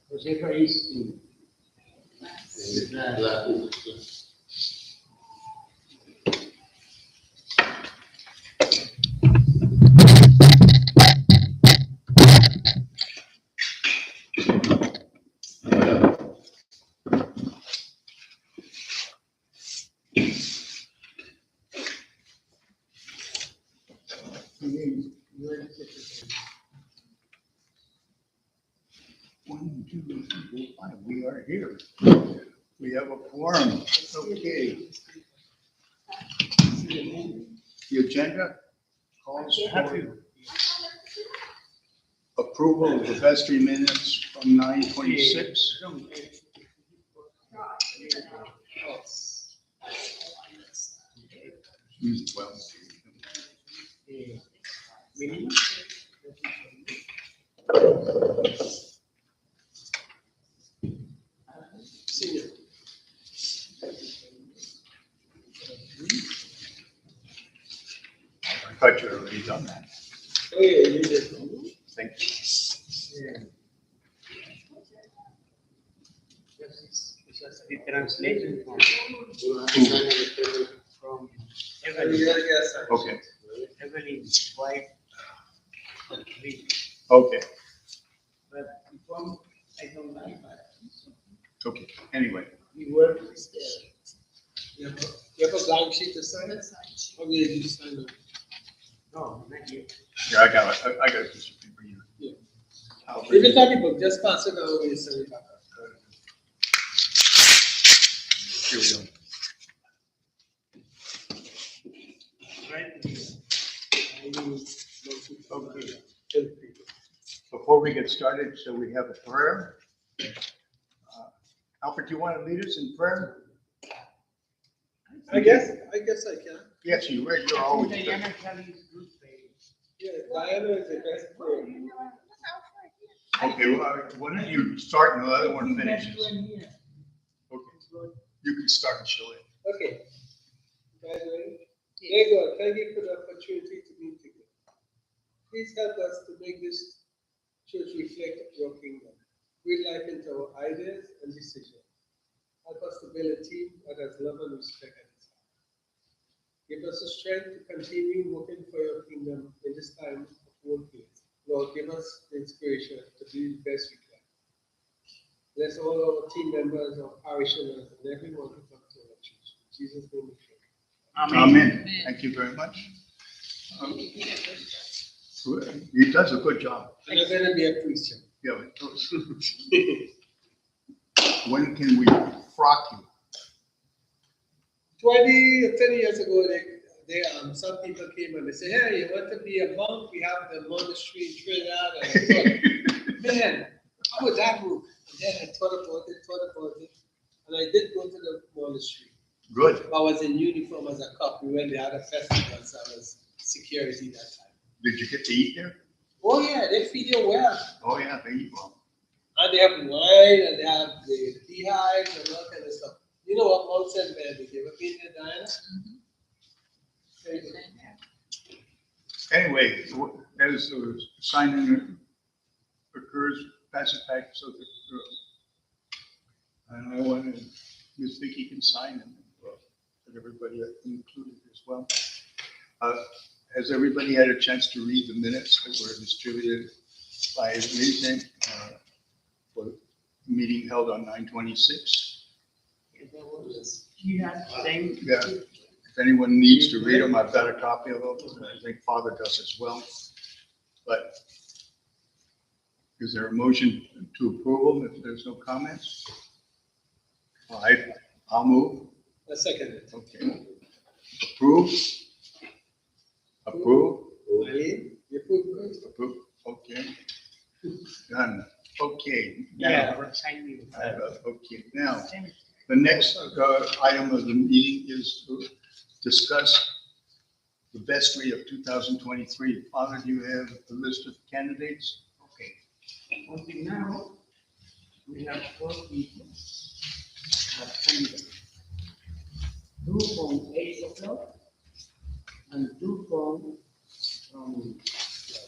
Josefa is in One, two, three, four, five. We are here. We have a quorum. Okay. The agenda calls for approval of the Vestry minutes from 9/26. Well, minimum. I thought you had already done that. Oh, yeah, you did. Thank you. Yeah. It's just a translation from Evelyn. Okay, Evelyn White. okay, But from, I don't like that. okay. Anyway, The word is there. You have a blank sheet to sign? Or will you just sign it? No, not yet. yeah, I got it. I got a piece of paper here. Yeah. I'll If bring it's it. not the book, just pass it on when you send it back. Here we go. Okay. Before we get started, so we have a prayer. Alfred, do you want to lead us in prayer? I guess I can. Yes, you're always good. Diana Kelly's group page. Yeah, Diana is the best player. Okay, well, why don't you start and the other one finishes? Okay, you can start and show it. Okay. Guys, ready? Dear God, thank you for the opportunity to meet together. Please help us to make this church reflect your kingdom. Breathe life into our ideas and decisions. Help us to build a team that has love and respect at its heart. Give us the strength to continue working for your kingdom in this time of workplace. Lord, give us the inspiration to do the best we can. Bless all our team members, our parishioners, and everyone who comes to our church. In Jesus' name we pray. Amen. Thank you very much. He does a good job. I'm not going to be a Christian. Yeah, it does. When can we frock you? 20 or 30 years ago, some people came and they said, hey, you want to be a monk? We have the monastery in Trinidad. And I thought, man, how would that work? And then I thought about it. And I did go to the monastery. Good. I was in uniform as a cop. We went, they had a festival, so I was security that time. Did you get to eat there? Oh, yeah, they feed you well. Oh, yeah, they eat well. And they have wine, and they have the beehives and all kind of stuff. You know what Mount St. Benedict? You ever been there, Diana? Very good. Anyway, as the signing occurs, pass it back so that, and I want to, Ms. Vicky can sign and that everybody included as well. Has everybody had a chance to read the minutes that were distributed by Reason for the meeting held on 9/26? Yeah, same. Yeah. If anyone needs to read them, I've got a copy of them. I think Father does as well. But is there a motion to approve them if there's no comments? All right, I'll move. A second. Okay. Approve. Approve. Eileen, you put Approve. Okay. Done. Okay. Yeah, Now, sign me. okay. Now, the next item of the meeting is to discuss the vestry of 2023. Father, do you have a list of candidates? Okay. Until now, we have 4 people. Two from 8 o'clock and 2 from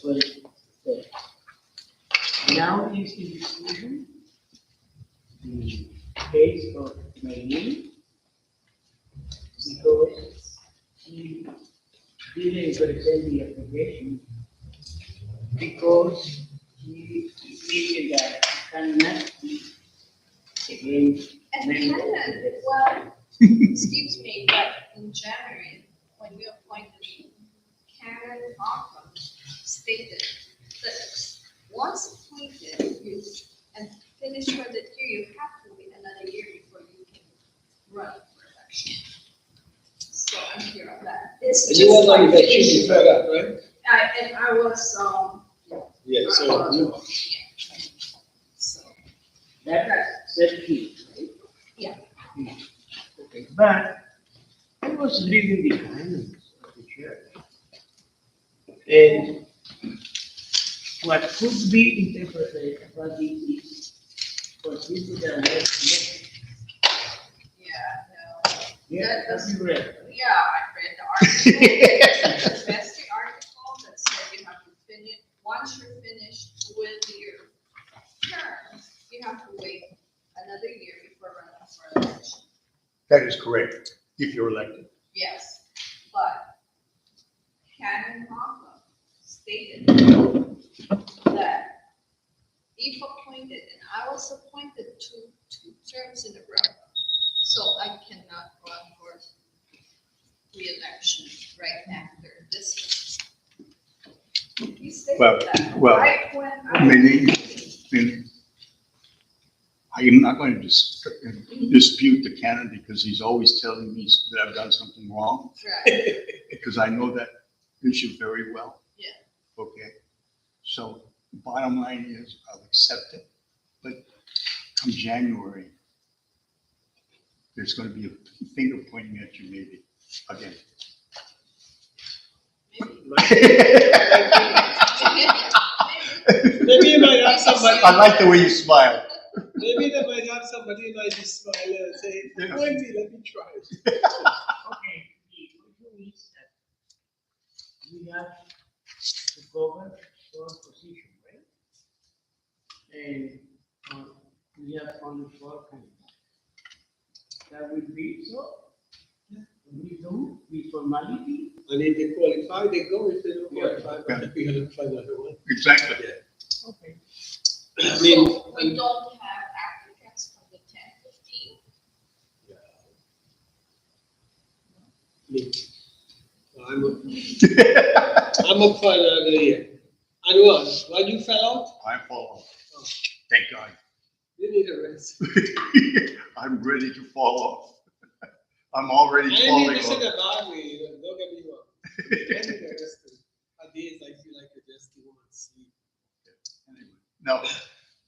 12. Now is in discussion the case of Medellin because he didn't present the application because he stated that he cannot be against And members of Canon, the well, excuse me, but in January, when we appointed Canon Malcolm, stated that once appointed, you, and finish for the year, you have to wait another year before you can run for election. So I'm here on that. It's And you just was on like the election issue. before that, right? And I was, Yeah, I so, was, you- yeah. So, That's key, right? Yeah. Okay, but I was reading the comments of the church. And what could be interpreted about this is considered a red flag. yeah, no. Yeah, That that's red. Yeah, I read the article, the Vestry article that said you have to finish, once you're finished with your term, you have to wait another year before running for election. That is correct, if you're elected. Yes, but Canon Malcolm stated that if appointed, and I was appointed two terms in a row, so I cannot run for re-election right after this. He stated that well, right when I. Maybe, I am not going to dispute the canon because he's always telling me that I've done something wrong, Right, because I know that issue very well. yeah, Okay, so the bottom line is I'll accept it, but come January, there's going to be a finger pointing at you maybe, again. maybe. maybe you might have somebody, I like the way you smile. maybe they might have somebody who might just smile and say, Yeah. Wendy, let me try it. Okay, the issue is that we have to cover four positions, right? And we have only 4 candidates. That will be so. We do the formality. And if they qualify, they go. If they don't Yeah. qualify, but we have to find another one. Exactly. Okay. I mean, So we don't have applicants from the 10-15. me. I'm up for another year. And what? Why you fell out? I fall off. Thank God. You need a rest. I'm ready to fall off. I'm already I mean falling this in off. a bad way, don't get me wrong. I need a rest. On days I feel like I just want to sleep. Anyway, no,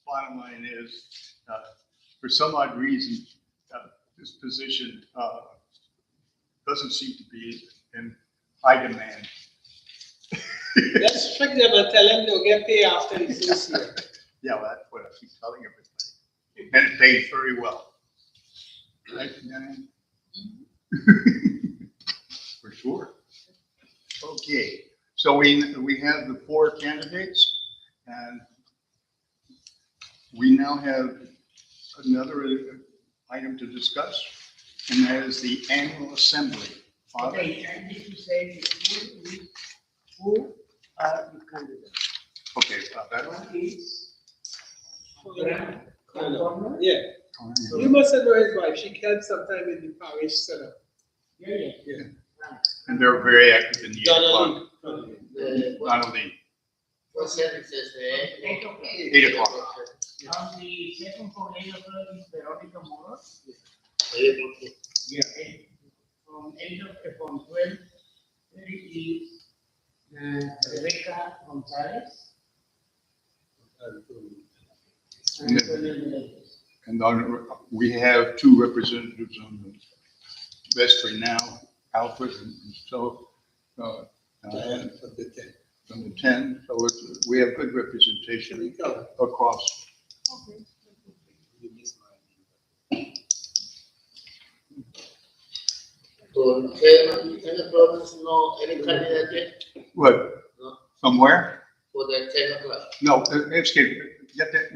bottom line is, for some odd reason, this position doesn't seem to be in high demand. Let's trick them and tell them they'll get paid after the first year. Yeah, well, that's what I keep telling everybody. And it pays very well. Right, Diane? For sure. Okay, so we have the 4 candidates, and we now have another item to discuss, and that is the annual assembly. Father? Okay, I need to say who are the candidates. Okay, that one. One is Yeah, you must know his wife. She helps sometime in the parish setup. Yeah. Yeah. Right. And they're very active in the 8 o'clock. Donnelly. Donnelly, What service is there? 8 o'clock. 8 o'clock. On the second from 8 o'clock is Veronica Moros. Yeah. From 12:30 is Rebecca Gonzalez. And Antonio Melendez. And we have 2 representatives on the Vestry now, Alfred and so, and From the 10. from the 10, so we have good representation across. Okay. So, ten o'clock is no, any candidate yet? What, No, somewhere? for the 10 o'clock. No, it's good.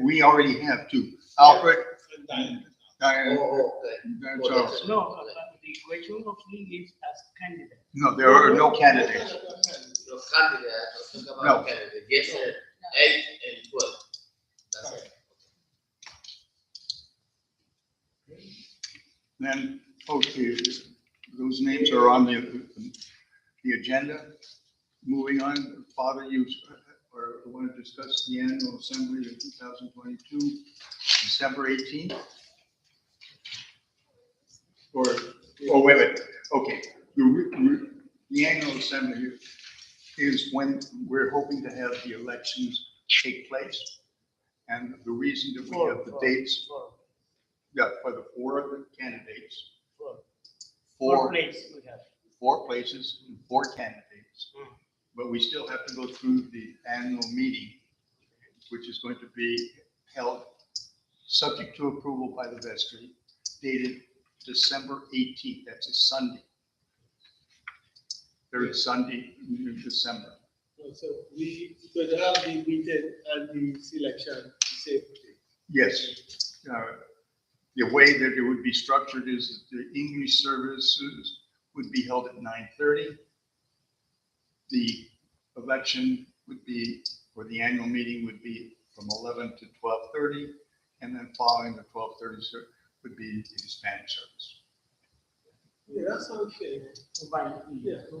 We already have 2, Alfred Diane, Okay. Diane Oh, Charles. that's it. No, the question of me is as candidate. No, there are no candidates. No candidate, let's talk No. about candidate. Yes, sir. 8 and 12. That's it. Then, okay, those names are on the agenda. Moving on, Father, you want to discuss the annual assembly of 2022, December 18th? Or, wait a minute, okay. The annual assembly is when we're hoping to have the elections take place. And the reason that we have the dates, yeah, for the 4 of the candidates, Four place we have. 4 places and 4 candidates. Mm. But we still have to go through the annual meeting, which is going to be held subject to approval by the vestry, dated December 18th. That's a Sunday. Third Sunday in December. So we could have the meeting and the selection the same day. Yes. The way that it would be structured is that the English services would be held at 9:30. The election would be, or the annual meeting would be from 11 to 12:30, and then following the 12:30 would be the Hispanic service. Yeah, that sounds fair. Combined. Yeah. 8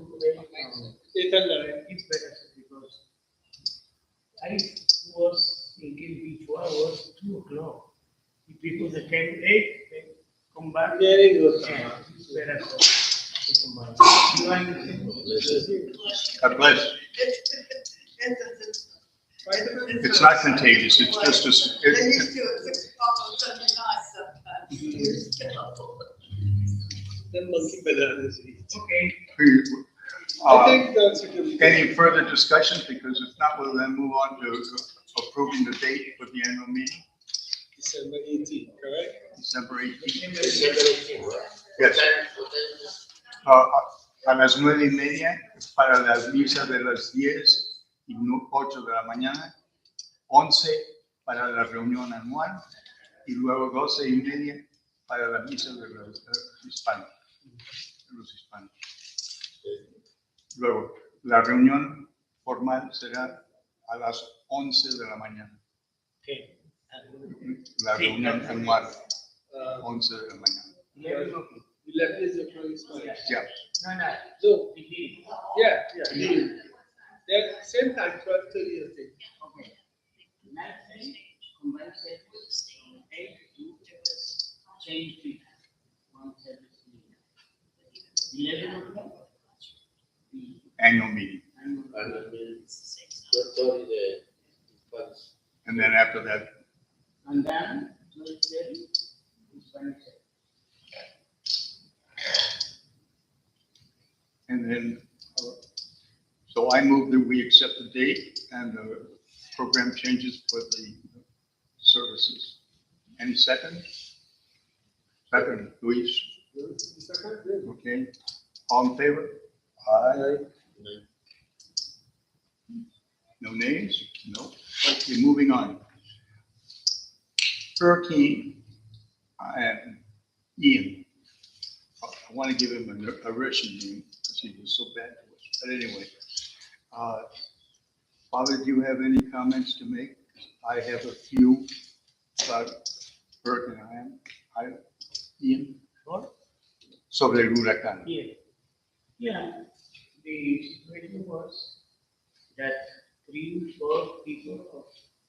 8 and 9. It's better because I was thinking before was 2 o'clock. If people that came 8, they come back. Very good. Yeah, it's better to combine. You understand? God bless. It's not contagious, it's just a, They used to at 6 o'clock on Sunday night sometimes. The monkey bananas eat. Okay. I think that's a good. Any further discussion? Because if not, we'll then move on to approving the date for the annual meeting, December 18th, correct? December 18th. December 18, right? Yes. What time A las 9:30 para las misas de las 10 y 8 de la mañana, 11 para la reunión anual y luego 12:30 para la misa de los hispanos. Luego, la reunión formal será a las 11 de la mañana. Okay. La reunión anual, Uh, 11 de la mañana. 11 is the first one. Ya. No, no. So, Begin. yeah. Then same time, 12:30, I think. Okay. 9:30, combine set, 8 to change to 1 service. 11 o'clock. The Annual meeting. annual. And then 12:30 the Spanish. And then after that, And then 12:30 is Spanish. and then, so I move that we accept the date and the program changes for the services. Any second? Second, Luis, Second, yeah. okay. All in favor? Aye. No nays? No. Okay, moving on. Hurricane and Ian. I want to give him a Russian name because he was so bad to us. But anyway, Father, do you have any comments to make? I have a few about Hurricane Ian. What? Sobre el huracán. Yeah. Yeah, the situation was that 3 or 4 people of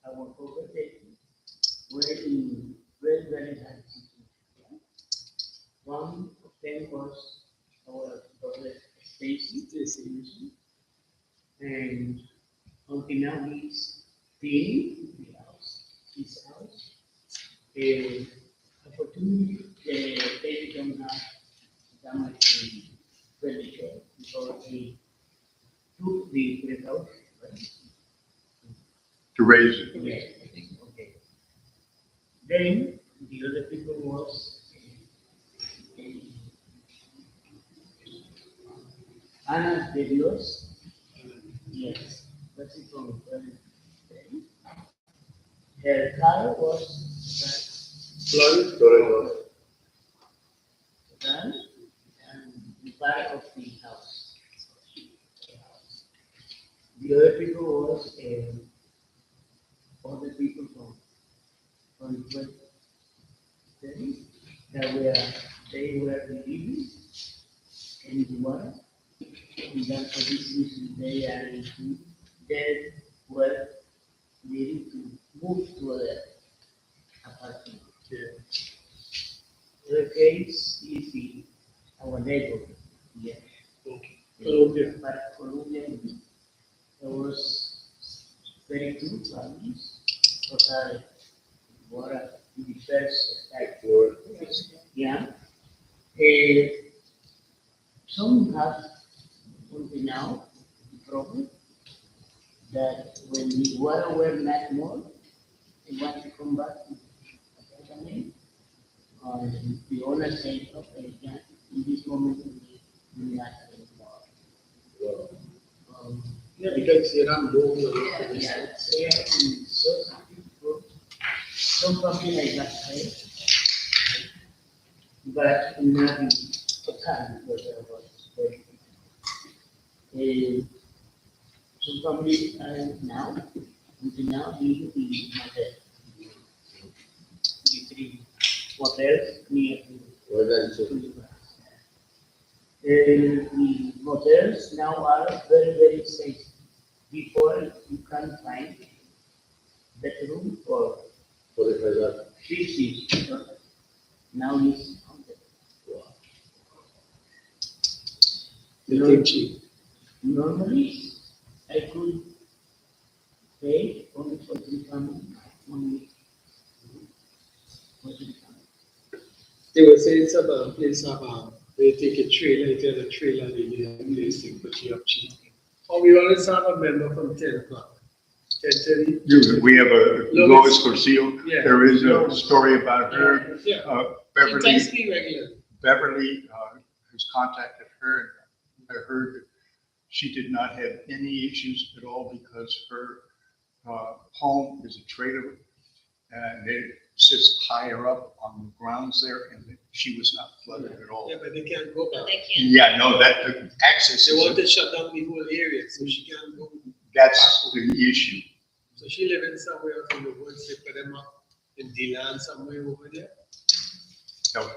our congregation were in very, very hard situation. One of them was our brother Stacy, and until now he's staying in his house. Unfortunately, they don't have that much furniture because they took the precaution, right? To raise it. Yes, okay. Then the other people was Ana de Dios. Yes, that's it from her car was Flooded? Done, and the part of the house. The other people was, other people from Vestry that they were living in the water. And that's for this reason they are they were needing to move to other apartment. The case is our neighbor, yeah. Colombia. But Colombia, there was 32 families total water in the first attack. Yeah. Some have until now the problem that when the water were not more, they want to come back to the apartment. The owner said, okay, yeah, in this moment we will not anymore. Yeah, Because you're not moving. yeah, so something like that, right? But not in total because there was very some families are now, until now, living in motel. The three motels near to the grass. The motels now are very, very safe. Before you can find bedroom for 50. Now it's 100. Normally, I could pay only for 3 families, 1 week. For 3 families. They were saying some place they take a trailer, you get a trailer, they get a place to put you up cheap. Or we always have a member from 10 o'clock. 10:30. We have a Lois Corsillo. Yeah. There is a story about her. Yeah. She Beverly, texts me regularly. Beverly has contacted her. I heard that she did not have any issues at all because her home is a trailer and it sits higher up on the grounds there, and she was not flooded at all. Yeah, but they can't go back. Yeah, no, that the access They want is, to shut down the whole area, so she can't go. that's the issue. So she living somewhere else in the woods, they put them up in D-land somewhere over there. So,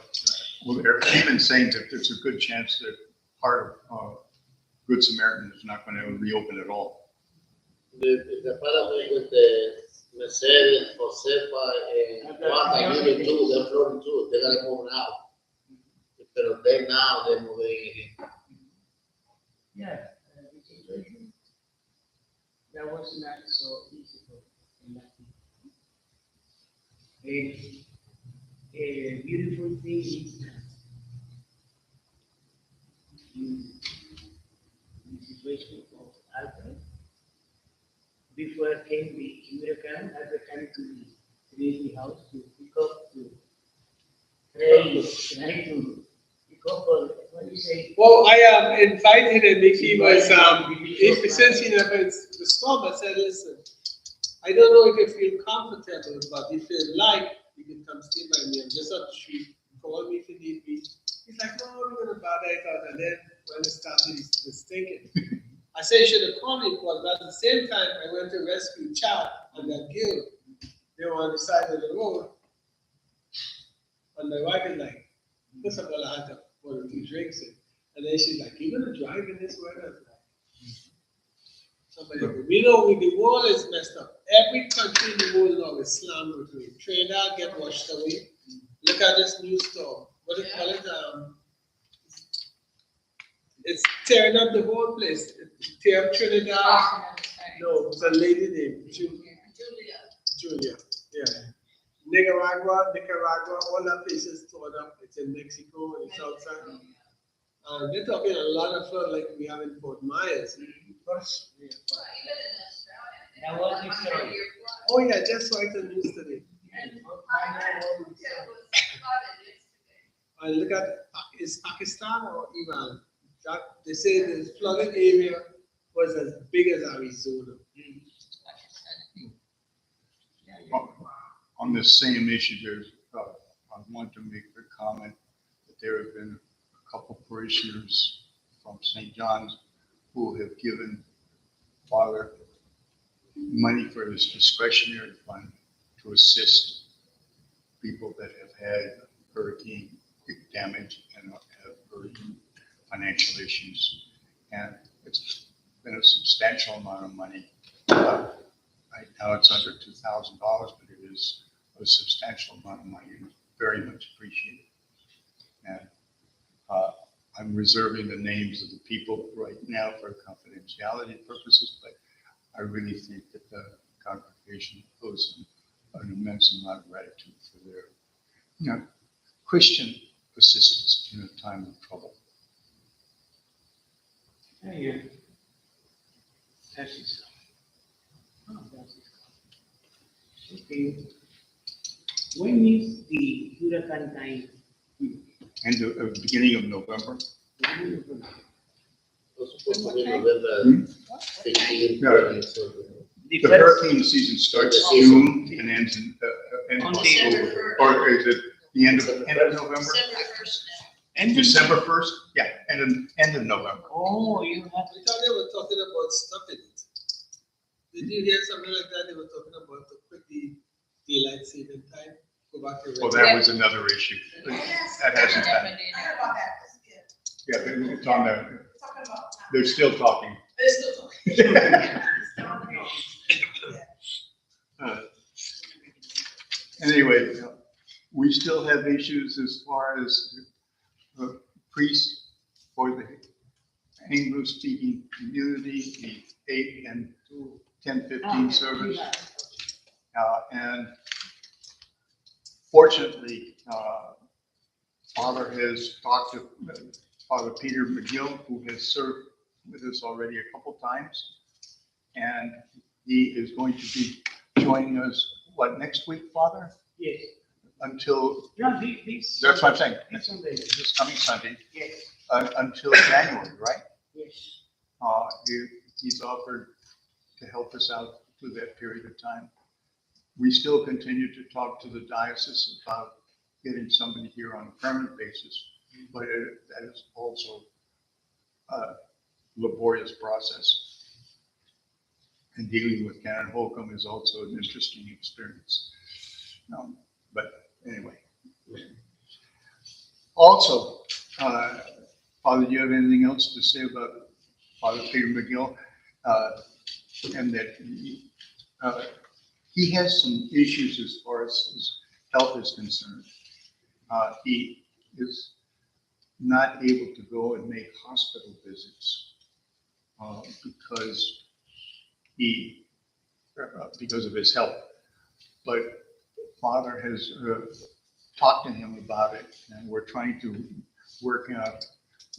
well, they're even saying that there's a good chance that part of Good Samaritan is not going to reopen at all. The parliament with the Mercedes, Josefa, and Wanda, Unit 2, they're floating too. They're gonna move out. But they now they're moving again. Yeah, the situation that was not so easy for them. A beautiful thing is that in the situation of Alfred, before came the American, Alfred came to the house to pick up to try to pick up what do you say? Well, I invited him if he was, since he never, the storm, I said, listen, I don't know if you feel comfortable, but if you like, you can come stay by me. I'm just up the street. Call me if you need me. He's like, no, we're going to bother it out. And then when it started, he was thinking. I said, you should have called me because at the same time, I went to rescue Chad and that girl. They were on the side of the road. And my wife is like, first of all, I had to order 2 drinks. And then she's like, you're going to drive in this weather? Somebody, we know the wall is messed up. Every country in the world now is slammed with rain. Trinidad get washed away. Look at this new storm. What do you call it? It's tearing up the whole place. Tear up Trinidad. No, it's a lady named Julia. Yeah. Nicaragua, all that places torn up. It's in Mexico and it's outside. They're talking a lot of flood like we have in Fort Myers. That was the story. Oh yeah, just saw it on the news today. And look at, is Pakistan or Iran? That, they say the flooded area was as big as Arizona. On this same issue, there's want to make the comment that there have been a couple parishioners from St. John's who have given Father money for his discretionary fund to assist people that have had hurricane damage and have hurricane financial issues. And it's been a substantial amount of money. Right now it's under $2,000, but it is a substantial amount of money and very much appreciated. And I'm reserving the names of the people right now for confidentiality purposes, but I really think that the congregation owes them an immense amount of gratitude for their Christian assistance in a time of trouble. Yeah. That's it. Oh, that's it. Okay. When is the hurricane time? And the beginning of November. It's supposed to be November 15, Yeah. 20, so The The first, hurricane season starts June and ends in end On of December October. 1st. Or is it the end of November? December 1st now. and December 1st? Yeah, end of November. Oh, you have I thought they were talking about stopping it. Did you hear something like that? They were talking about to put the daylight saving time, go back to. Well, that was another issue. That hasn't happened. I heard about that. Yeah, it's on the, Talking about. they're still talking. It's still talking. Anyway, we still have issues as far as priests for the English-speaking community, the 8 and 10:15 service. And fortunately, Father has talked to Father Peter McGill, who has served with us already a couple times. And he is going to be joining us, what, next week, Father? yes. Until, Yeah, this. that's what I'm saying, This Sunday. this coming Sunday, Yes, until January, right? yes. He's offered to help us out through that period of time. We still continue to talk to the diocese about getting somebody here on a permanent basis, but that is also a laborious process. And dealing with Canon Holcomb is also an interesting experience. But anyway. Also, Father, do you have anything else to say about Father Peter McGill? And that he has some issues as far as his health is concerned. He is not able to go and make hospital visits because of his health. But Father has talked to him about it, and we're trying to work out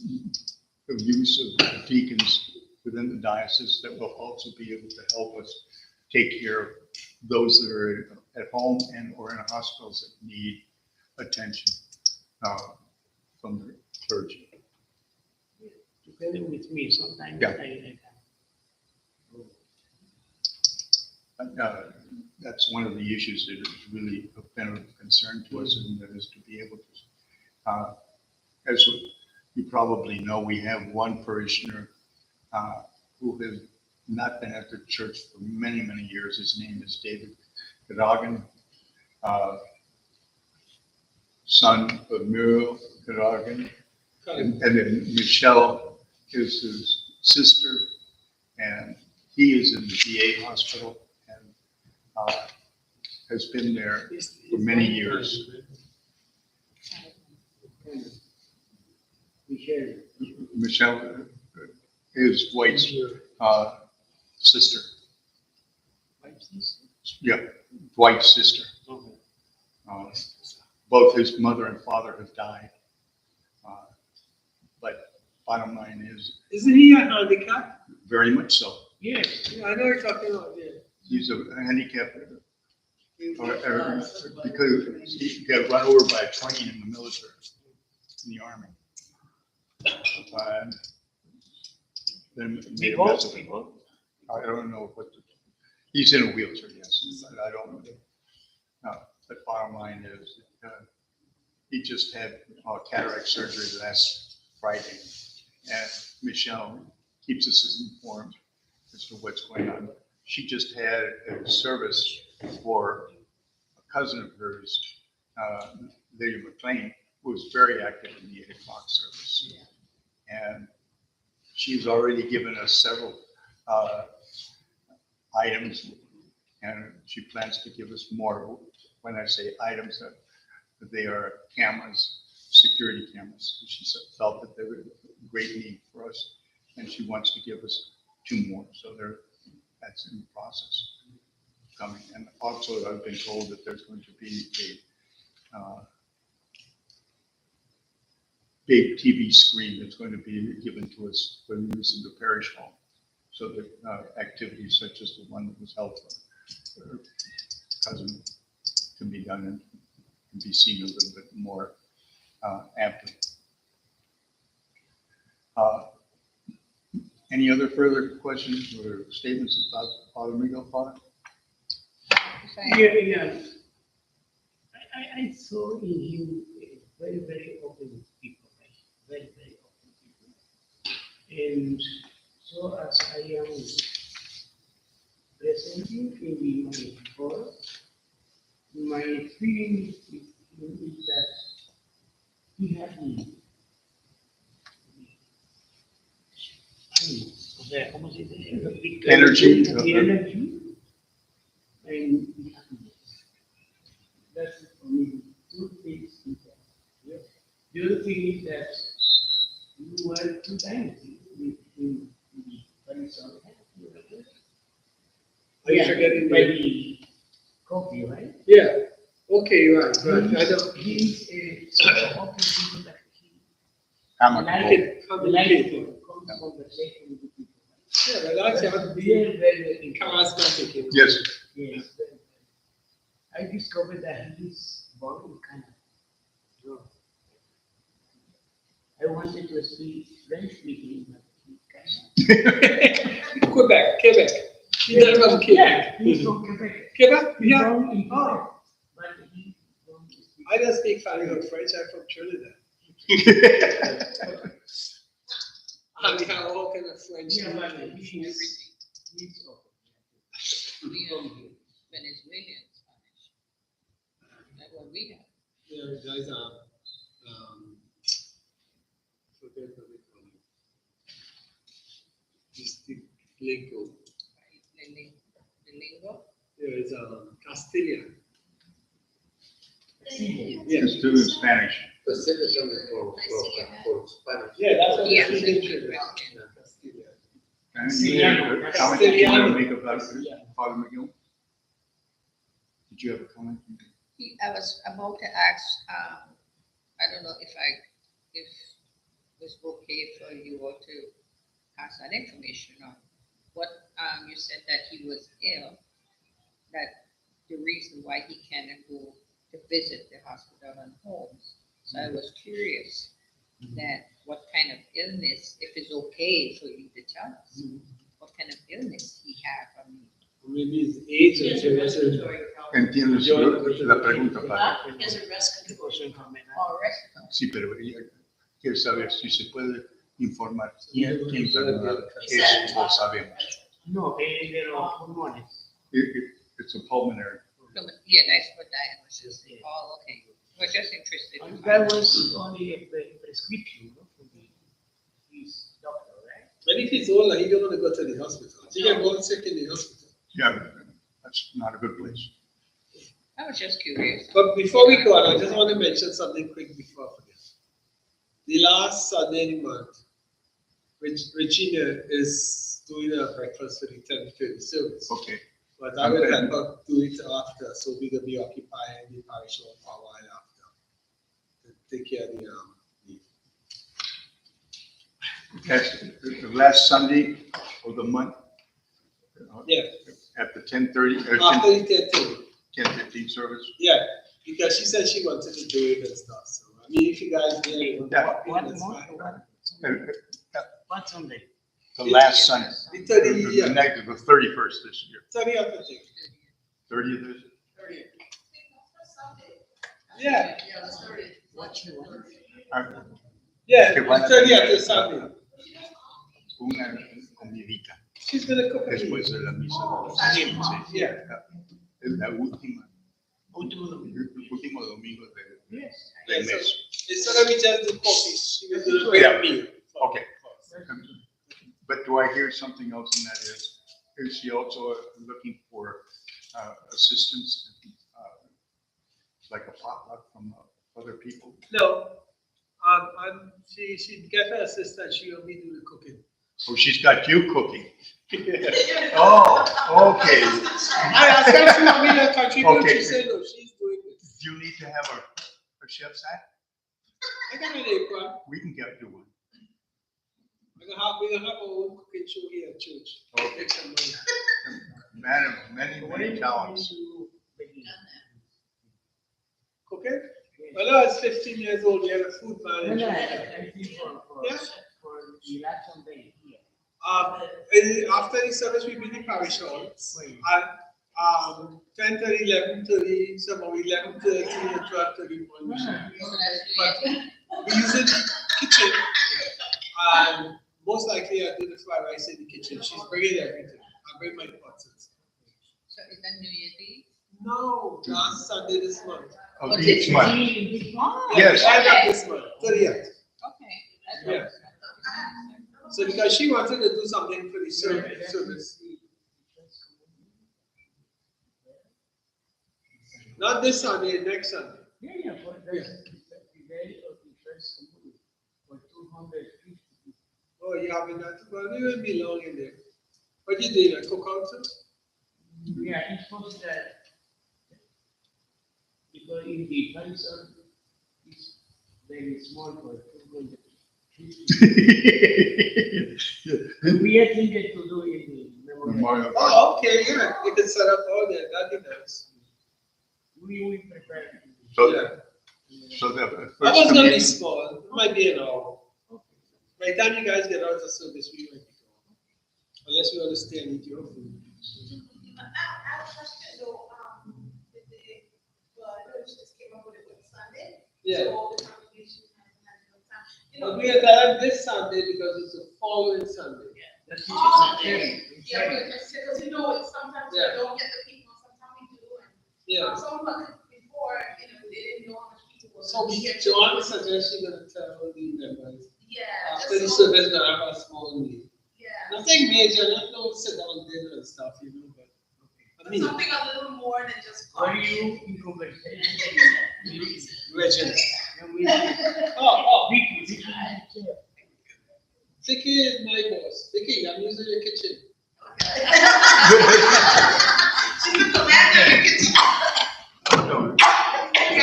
the use of deacons within the diocese that will also be able to help us take care of those that are at home and or in hospitals that need attention from the clergy. Together with me, sometimes Yeah. I That's one of the issues that has really been of concern to us, and that is to be able to, as you probably know, we have one parishioner who has not been at the church for many, many years. His name is David Cadogan, son of Muriel Cadogan. And then Michelle is his sister, and he is in the VA hospital and has been there for many years. Michelle is Dwight's sister. Yeah, Dwight's sister. Both his mother and father have died. But bottom line is, Isn't he a handicap? very much so. Yes. Yeah, I know you're talking about, yeah. He's a handicapped because he got run over by a train in the military, in the army. And then made a mess of it. I don't know what, he's in a wheelchair, yes, but I don't know. But bottom line is, he just had cataract surgery last Friday. And Michelle keeps us informed as to what's going on. She just had a service for a cousin of hers, Lydia McLean, who was very active in the 8 o'clock service. And she's already given us several items, and she plans to give us more. When I say items, that they are cameras, security cameras. She felt that they were a great need for us, and she wants to give us 2 more. So that's in the process of coming. And also, I've been told that there's going to be a big TV screen that's going to be given to us for use in the parish hall, so that activities such as the one that was held for her cousin can be done and can be seen a little bit more amply. Any other further questions or statements about Father Miguel, Father? Yeah. I saw in him very, very open with people, right? Very, very open people. And so as I am presenting in my report, my feeling is that he had ¿cómo se dice? Energy. The energy and the happiness. That's for me 2 things. The other thing is that you were 2 times with him. Are you forgetting by the? the coffee, right? Yeah. Okay, right. I don't. He's sort of open people that he Amicable. like conversation with people. Yeah, but that's That's very, very charismatic. You know? Yes. Yes. I discovered that he's born in Canada. I wanted to speak French with him, but he can't. Quebec. He's not from Quebec. Yeah, he's from Quebec. Quebec? He's Yeah. born in Quebec, Oh. but he don't speak. I don't speak very good French. I'm from Trinidad. And we have all kind of French. Yeah, but Everything. he's open. Venezuelan Spanish. That's what we have. Yeah, guys are. Forget what they call it. Just the lingo. The lingo. Yeah, it's Castilian. Yeah, it's doing Spanish. Specifically for Spanish. Yeah, that's what Yeah. the Castilian. Castilian. And you have a comment that you want to make about Father Miguel? Did you have a comment? I was about to ask, I don't know if it was okay for you all to pass that information on. What, you said that he was ill, that the reason why he cannot go to visit the hospital and homes. So I was curious that what kind of illness, if it's okay for you to tell us, what kind of illness he had. I mean, Maybe his age or something. Entiendo la pregunta, Padre. Has a respiratory problem. or respiratory. Sí, pero ella quiere saber si se puede informar quién enfermedad es, lo sabemos. No, de los pulmones. It's a pulmonary. Yeah, that's what I was just saying. Oh, okay. Was just interested. in That was only a prescription, no, for his doctor, right? But if he's older, he don't want to go to the hospital. He can go sick in the hospital. Yeah, that's not a good place. I was just curious. But before we go on, I just want to mention something quick before I forget. The last Sunday in the month, Regina is doing a breakfast for the 10:30 service. Okay. But I will help her do it after, so we're gonna be occupying the parish hall for a while after. To take care of the That's the last Sunday of the month. Yeah. At the 10:30 or After the 10:30. 10:15 service. Yeah, because she said she wanted to do it and stuff, so, I mean, if you guys did. What that's month? fine. What Sunday? The last Sunday. The 30, The yeah, next, the 31st this year. 30th, I think. 30th is. Yeah, Yeah, that's 30. What you want. Yeah, Que van a 30th tener is Sunday. una comidita She's gonna cook a meal. después de la misa. Sí. Sí. Yeah. Es la última, Último domingo. el último domingo Yes. del Yeah, mes. so instead of me just do coffee, she will do a great meal. Okay. But do I hear something else in that is she also looking for assistance, like a potluck from other people? No, she get her assistant, she will be doing the cooking. Oh, she's got you cooking. Oh, okay. I asked her if she want me to contribute, Okay. she said no, she's doing it. Do you need to have a chef's hat? I got an apron, We can get you one. we're gonna have our own cooking show here at church. Okay. Make some money. Man of many talents. Cooking? When I was 15 years old, we had a food No, manager. I think Yeah. for election day here. After the service, we been in parish hall. Wait. And 10:30, 11:30, some of 11:30 and 12:30 morning. But we use it kitchen. And most likely I do the fried rice in the kitchen. She's bringing everything. I bring my pots. So is that New Year's Eve? No, last Sunday this month. Of each month. Oh, Yes. I got okay. this month, 30th. Okay. That's Yeah. So because she wanted to do something for the service. Not this Sunday, next Sunday. Yeah, for the day of the first communion, for 250 people. Oh, you having that? Well, we will be long in there. What you doing? A cook out too? Yeah, it's supposed that, because in the council, it's very small for 250. We are thinking to do in the memorial. Memorial. Oh, okay, yeah. You can set up all that. That'd be nice. We prepare. So, Yeah. so the I first was gonna be communion, small. It might be an hour. By the time you guys get out of service, we might be gone. Unless you want to stay and eat your food. I have a question, so, just came up with it with Sunday. Yeah. So all the congregation has no time. You know, But we are done this Sunday because it's the following Sunday. That's Oh, it. yeah, because you know, it's sometimes we Yeah. don't get the people, sometimes we do, and Yeah. some of us before, you know, they didn't know how much people were. So here. Joanne suggests you're gonna tell the members Yeah. after the just so- service gonna have a small meeting. Yeah. Nothing major, not no sit down dinner and stuff, you know, but I mean, Something a little more than just. Are you in conversation? legend. And we, Oh, Vicky, Vicky is my boss. Vicky, I'm using your kitchen. She's the commander in the kitchen. no,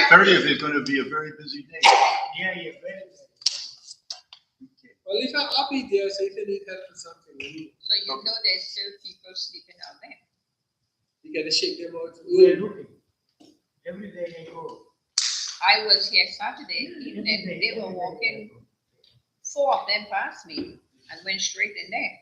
30th is going to be a very busy day. yeah, yeah, very. Okay. Well, if I'll be there, so if you need help with something, So you know there's still people sleeping out there. you gotta shake them out. We are looking. Every day I go. I was here Saturday evening, they were walking, 4 of them passed me and went straight in there.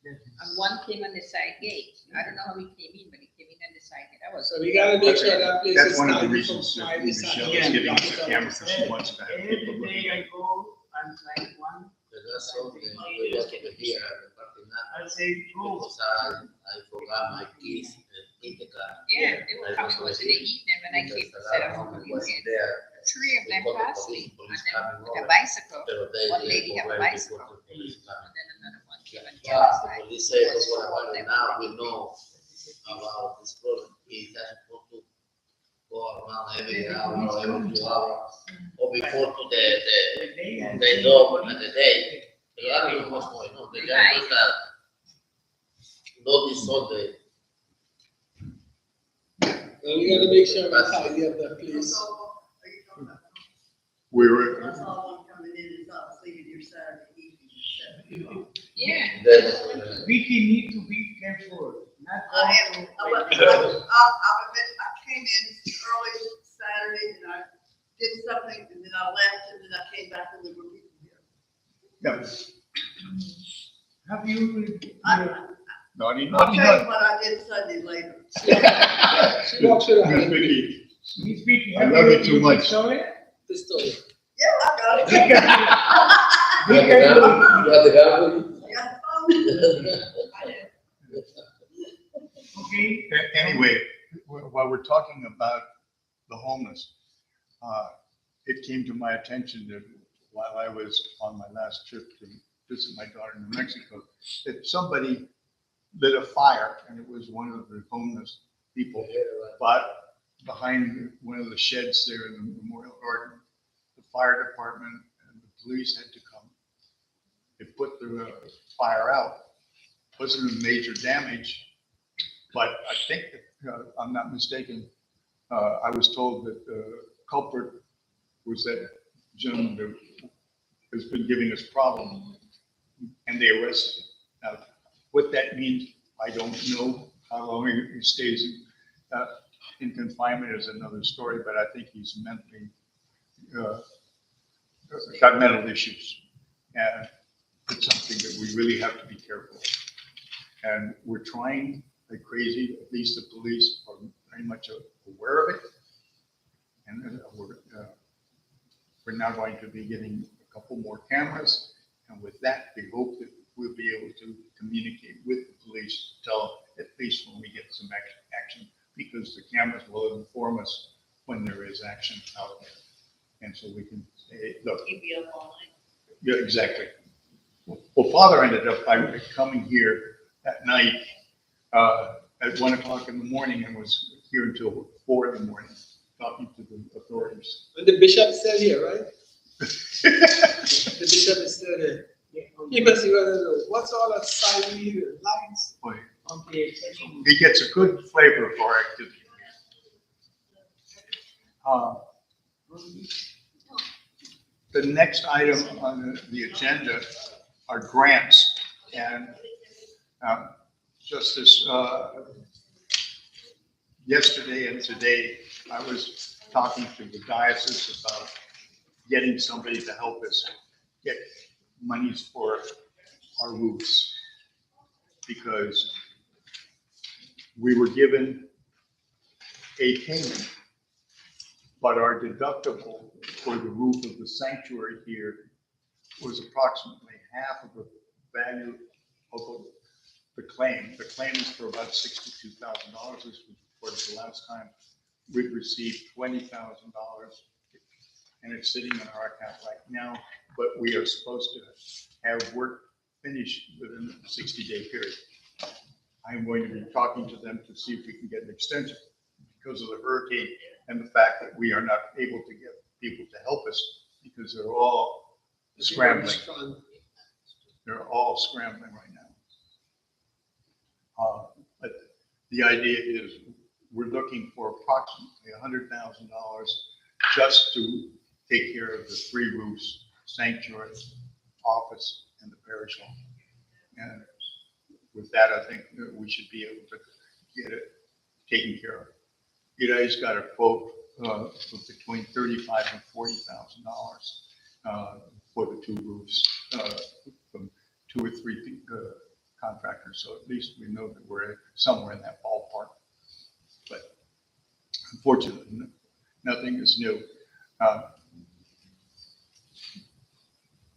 And one came on the side gate. I don't know how he came in, but he came in on the side gate. That was. So we gotta make sure that place That's is one of the tidy reasons from that Friday, Michelle Saturday, is giving us Saturday. a camera because she wants to have Every people looking day at I it. go and like one, But that's something we got to hear the parking lot. I say, go. Because I forgot my keys in the car. Yeah, they were coming, it was in the evening when I came to set up for the Was weekend. there, 3 of them passed me, and police then coming with a over. bicycle, Pero they One lady didn't had a go right bicycle. before the police and coming. then another one came on the other The side. police said, "Look what about it now, we know about this problem, he has supposed to go around every hour or every 2 hours, or before to the dog and the day. Pero I don't know what's going on, they just put that notice on the, And we gotta make sure we tidy up that place. We were, That's all I'm coming in is not sleeping your Saturday evening. Yeah. then, Vicky need to be careful, not. I am, go to- I'll admit, I came in early Saturday and I did something and then I left and then I came back and there were people here. yeah, Have you? naughty, I'll naughty, tell you naughty. what I did Sunday later. She walks with her Miss hand. Vicky, Miss Vicky, I have love you too much. Sorry? Pistol. Yeah, I got it. We can You got the gun with you? Yeah. Okay, Anyway, while we're talking about the homeless, it came to my attention that while I was on my last trip to visit my daughter in New Mexico, that somebody lit a fire, and it was one of the homeless people, but behind one of the sheds there in the Memorial Garden, the fire department and the police had to come. They put the fire out. Wasn't a major damage, but I think, if I'm not mistaken, I was told that the culprit was that gentleman that has been giving us problems, and they arrested him. Now, what that means, I don't know. How long he stays in confinement is another story, but I think he's mentally got mental issues, and it's something that we really have to be careful. And we're trying like crazy. At least the police are very much aware of it, and we're now going to be getting a couple more cameras, and with that, we hope that we'll be able to communicate with the police, tell at least when we get some action, because the cameras will inform us when there is action out there. And so we can say, look. Keep you up all night. Yeah, exactly. Well, Father ended up by coming here at night at 1 o'clock in the morning and was here until 4 in the morning, talking to the authorities. And the bishop's still here, right? The bishop is still there. He must be going to know, what's all that siren and lights? Boy, okay, second. he gets a good flavor for our activity. The next item on the agenda are grants. And just as yesterday and today, I was talking to the diocese about getting somebody to help us get monies for our roofs. Because we were given a payment, but our deductible for the roof of the sanctuary here was approximately half of the value of the claim. The claim is for about $62,000. This was reported the last time. We've received $20,000, and it's sitting in our account right now, but we are supposed to have work finished within a 60-day period. I'm going to be talking to them to see if we can get an extension because of the hurricane and the fact that we are not able to get people to help us because they're all scrambling. They're all scrambling right now. But the idea is we're looking for approximately $100,000 just to take care of the 3 roofs, sanctuary, office, and the parish hall. And with that, I think that we should be able to get it taken care of. You guys got a quote of between $35,000 and $40,000 for the 2 roofs from 2 or 3 contractors. So at least we know that we're somewhere in that ballpark. But unfortunately, nothing is new.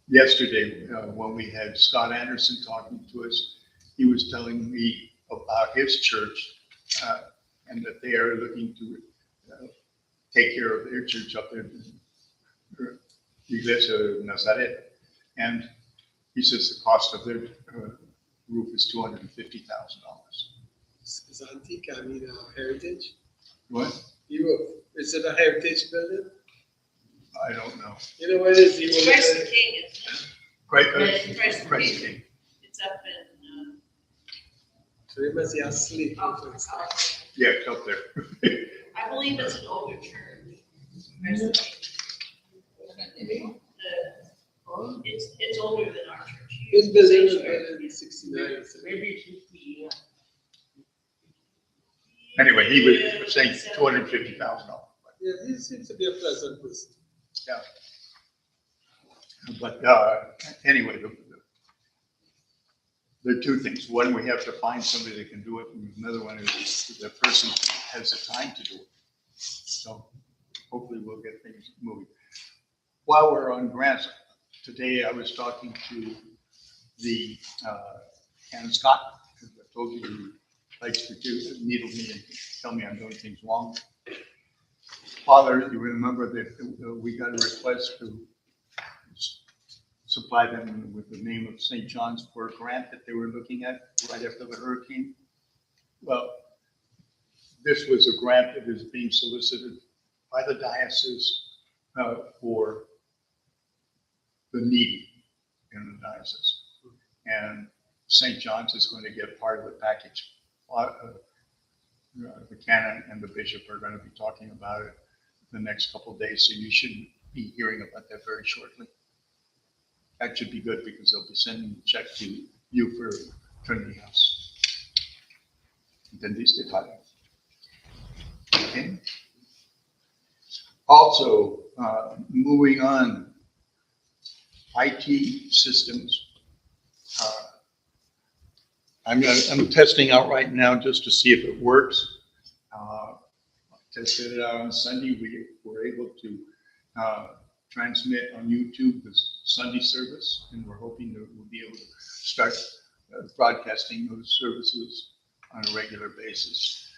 Yesterday, when we had Scott Anderson talking to us, he was telling me about his church and that they are looking to take care of their church up there, Iglesia Nazaret. And he says the cost of their roof is $250,000. Is antique, I mean, heritage? What? Europe, is it a heritage building? I don't know. You know what it is? You will Christ the King, isn't it? Christ Christ King. It's up in, So you must be asleep. Yeah, it's up there. I believe it's an older church. Christ the King. It's older than our church. This building was built in 69. Maybe 50, yeah. Anyway, he was saying $250,000. Yeah, he seems to be a pleasant person. Yeah. But anyway, there are 2 things. One, we have to find somebody that can do it, and another one is the person has the time to do it. So hopefully we'll get things moving. while we're on grants, today I was talking to the, Ken Scott, who I told you he likes to needle me and tell me I'm doing things wrong. Father, you remember that we got a request to supply them with the name of St. John's for a grant that they were looking at right after the hurricane? Well, this was a grant that is being solicited by the diocese for the needy in the diocese. And St. John's is going to get part of the package. The canon and the bishop are going to be talking about it the next couple of days, so you should be hearing about that very shortly. That should be good because they'll be sending the check to you for Trinity House. ¿Entendiste, Padre? Okay. Also, moving on, IT systems. I'm testing out right now just to see if it works. Tested it out on Sunday. We were able to transmit on YouTube the Sunday service, and we're hoping that we'll be able to start broadcasting those services on a regular basis.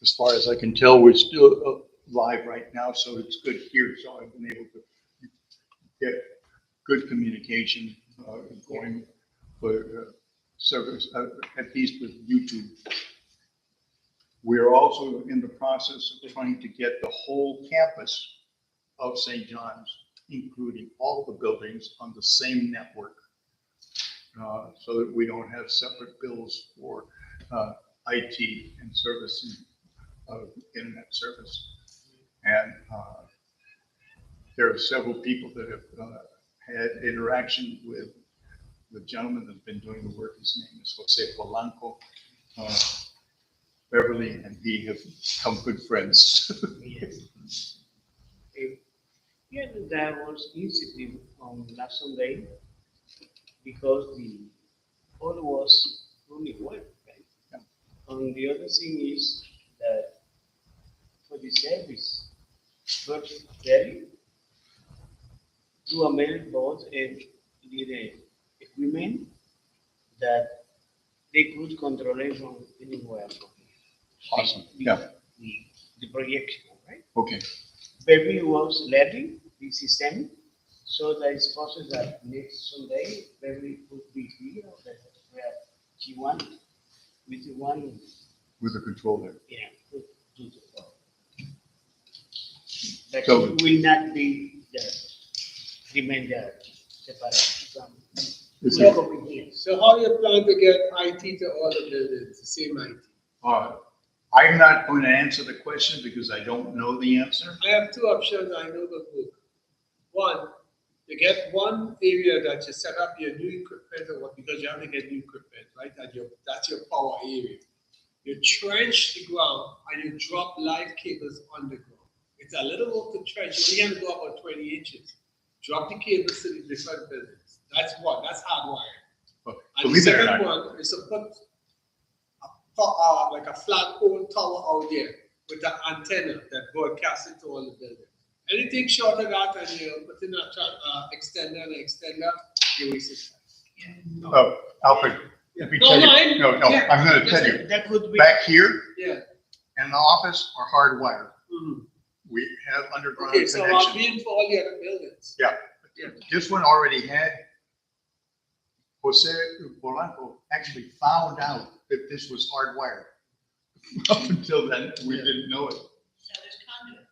As far as I can tell, we're still live right now, so it's good here. So I've been able to get good communication going for service, at least with YouTube. We're also in the process of trying to get the whole campus of St. John's, including all the buildings, on the same network, so that we don't have separate bills for IT and service of internet service. And there are several people that have had interaction with the gentleman that's been doing the work. His name is Jose Polanco. Beverly and he have become good friends. Yes. Yeah, that was initiative on last Sunday because the all was running well, right? Yeah. And the other thing is that for the service, first very do a mail board and the equipment that they could control it from anywhere. Awesome. Yeah. The projection, right? Okay. Baby was learning the system, so that it's possible that next Sunday, baby would be here, that where she wanted, with the one, With the controller. yeah, to do the work. But So- it will not be the remainder separate from. Is So- it- Over here. So how do you plan to get IT to all the buildings, the same IT? I'm not going to answer the question because I don't know the answer. I have two options I know the book. One, you get one area that you set up your new equipment or what, because you have to get new equipment, right? That's your power area. You trench the ground and you drop live cables on the ground. It's a little work to trench. You only have to go about 20 inches. Drop the cables to the different buildings. That's one. That's hardwired. But And the believe it or second not, one is to put like a flagpole tower out there with an antenna that broadcasts it to all the buildings. Anything short of that, and you put in a extender and an extender, you waste it. Alfred, let me No, tell no, you, no, yeah. I'm going to tell you, That could be. back here Yeah. in the office are hardwired. Mhm. We have underground Okay, so I'll connections. be in for all the other buildings. This one already had, Jose Polanco actually found out that this was hardwired. Up until then, we didn't know it. So there's conduit.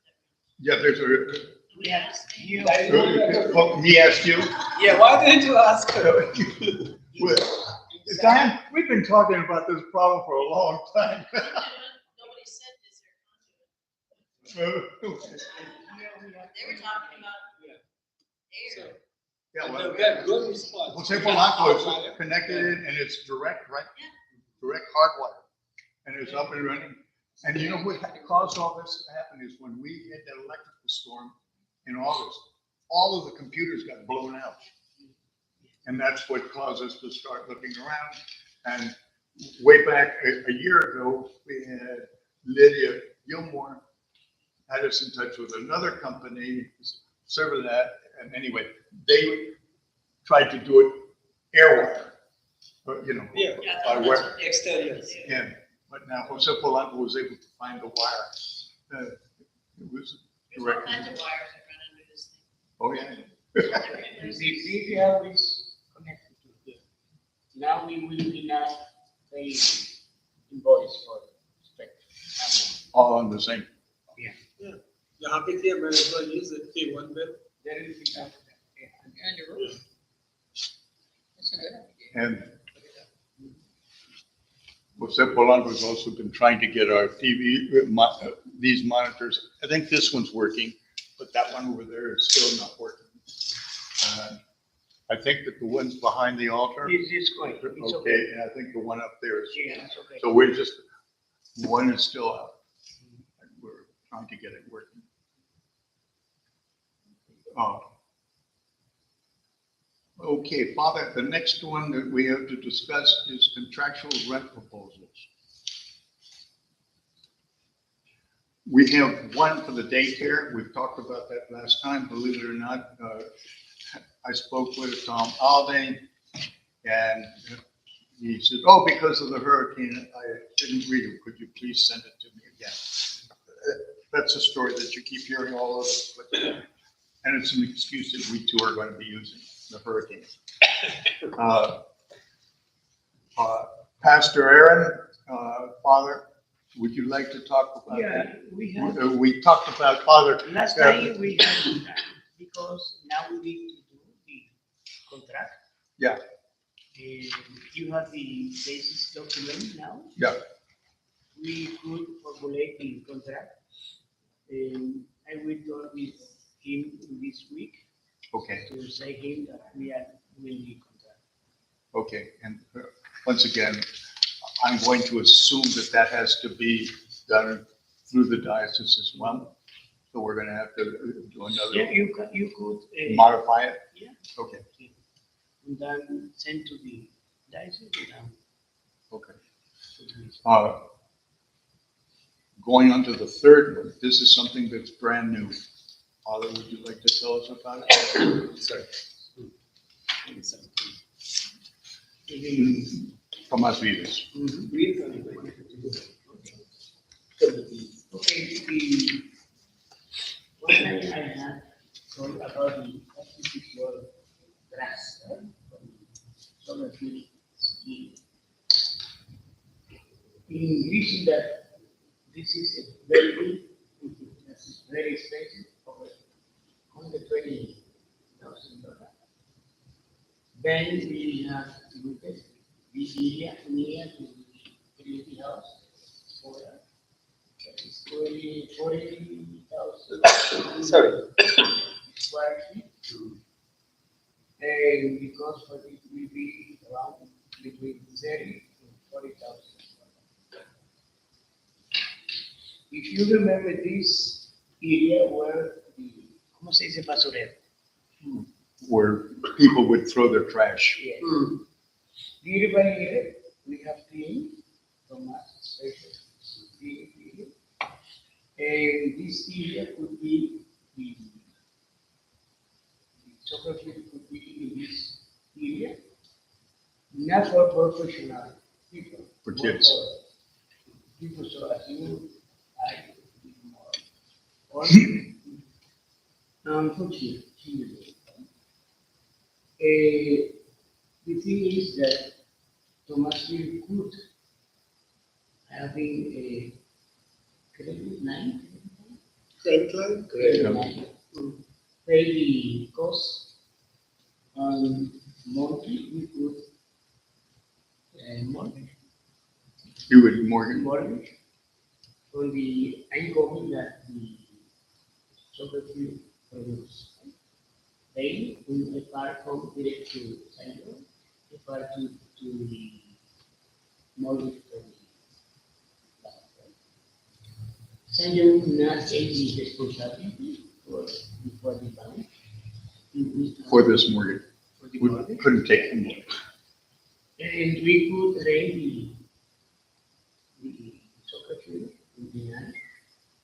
Yeah, there's Do we ask them? well, he asked you. Yeah, why didn't you ask her? Well, Dan, we've been talking about this problem for a long time. Nobody said, is there conduit? They were talking about air. Yeah, well, We had good response. Jose Polanco is connected in and it's direct, right? Yeah. Direct hardwire. And it's up and running. And you know what caused all this to happen is when we had that electrical storm in August, all of the computers got blown out. And that's what caused us to start looking around. And way back a year ago, we had Lydia Gilmore had us in touch with another company, server that, and anyway, they tried to do it air wire, but, you know. Yeah. Yeah, by that's wire. what they- Externals. Yeah, but now Jose Polanco was able to find the wire. It was There's all directly. kinds of wires that run under this thing. Oh, yeah. The serial is connected to here. Now we will be not paying invoice for spectrum. All on the same. You're happy to might as well use it, pay one bill. There will be enough. And you're right. That's a good idea. And Jose Polanco has also been trying to get our TV, these monitors. I think this one's working, but that one over there is still not working. I think that the ones behind the altar, This is going, it's okay. okay, and I think the one up there is. Yeah, it's okay. So we're just, one is still out. We're trying to get it working. Okay, Father, the next one that we have to discuss is contractual rent proposals. We have one for the daycare. We've talked about that last time, believe it or not. I spoke with Tom Alday, and he said, oh, because of the hurricane, I didn't read it. Could you please send it to me again? That's a story that you keep hearing all over, and it's an excuse that we too are going to be using, the hurricane. Pastor Aaron, Father, would you like to talk about Yeah, that? we have, We talked about, Father. last time we had that, because now we need to do the contract. Yeah. You have the basis document now. Yeah. We could formulate the contract. I will talk with him this week Okay, to say him that we are doing the contract. okay. And once again, I'm going to assume that that has to be done through the diocese as well. So we're going to have to do Yeah, another, you could. modify it? Yeah. Okay, And then send to the diocese. okay. Going on to the third one, this is something that's brand new. Father, would you like to tell us about it? Sorry. Tomas Vives. Okay, the one thing I had told about the artificial grass, from solar field scheme. In reaching that, this is a very expensive, over $120,000. Then we have to look at this area near to the community house for that is 40,000 Sorry. square feet. And because for it will be around between 30 to 40,000. If you remember this area where the, ¿cómo se dice basurero? Where people would throw their trash. Yes. Little by little, we have cleaned from us, special clean. And this area could be the soccer field could be in this area, not for professional people. For but kids. for people, so as you, I, or, for children. The thing is that Thomasville could having a credit line. Credit line? Credit line to pay the cost monthly, we could mortgage You would mortgage. for the income that the soccer field produce. They will apply from direct to Sanyo, apply to the mortgage for the Sanyo not taking responsibility for the bank. For this mortgage. For the We mortgage. couldn't take them. And we could rent the soccer field in the night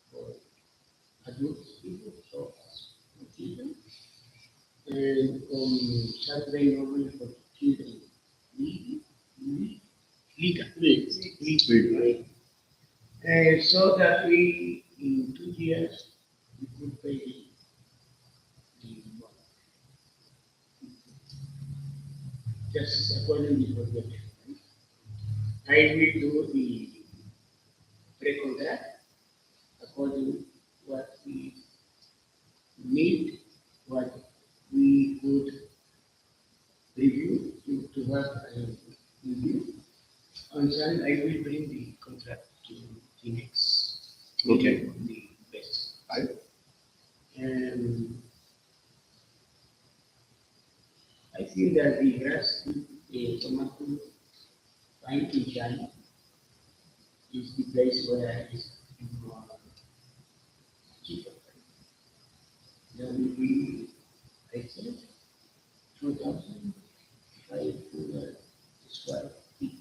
for adult people, so as children. and on Saturday normally for children. League. So that we, in 2 years, we could pay the bond. Just according to the projection. I will do the pre-contract according to what we need, what we could review, to have a review. And then I will bring the contract to the next meeting of the best. And I think that the grass, the tomato, fine in China is the place where it's more cheaper. There will be, I think, 2,500 square feet.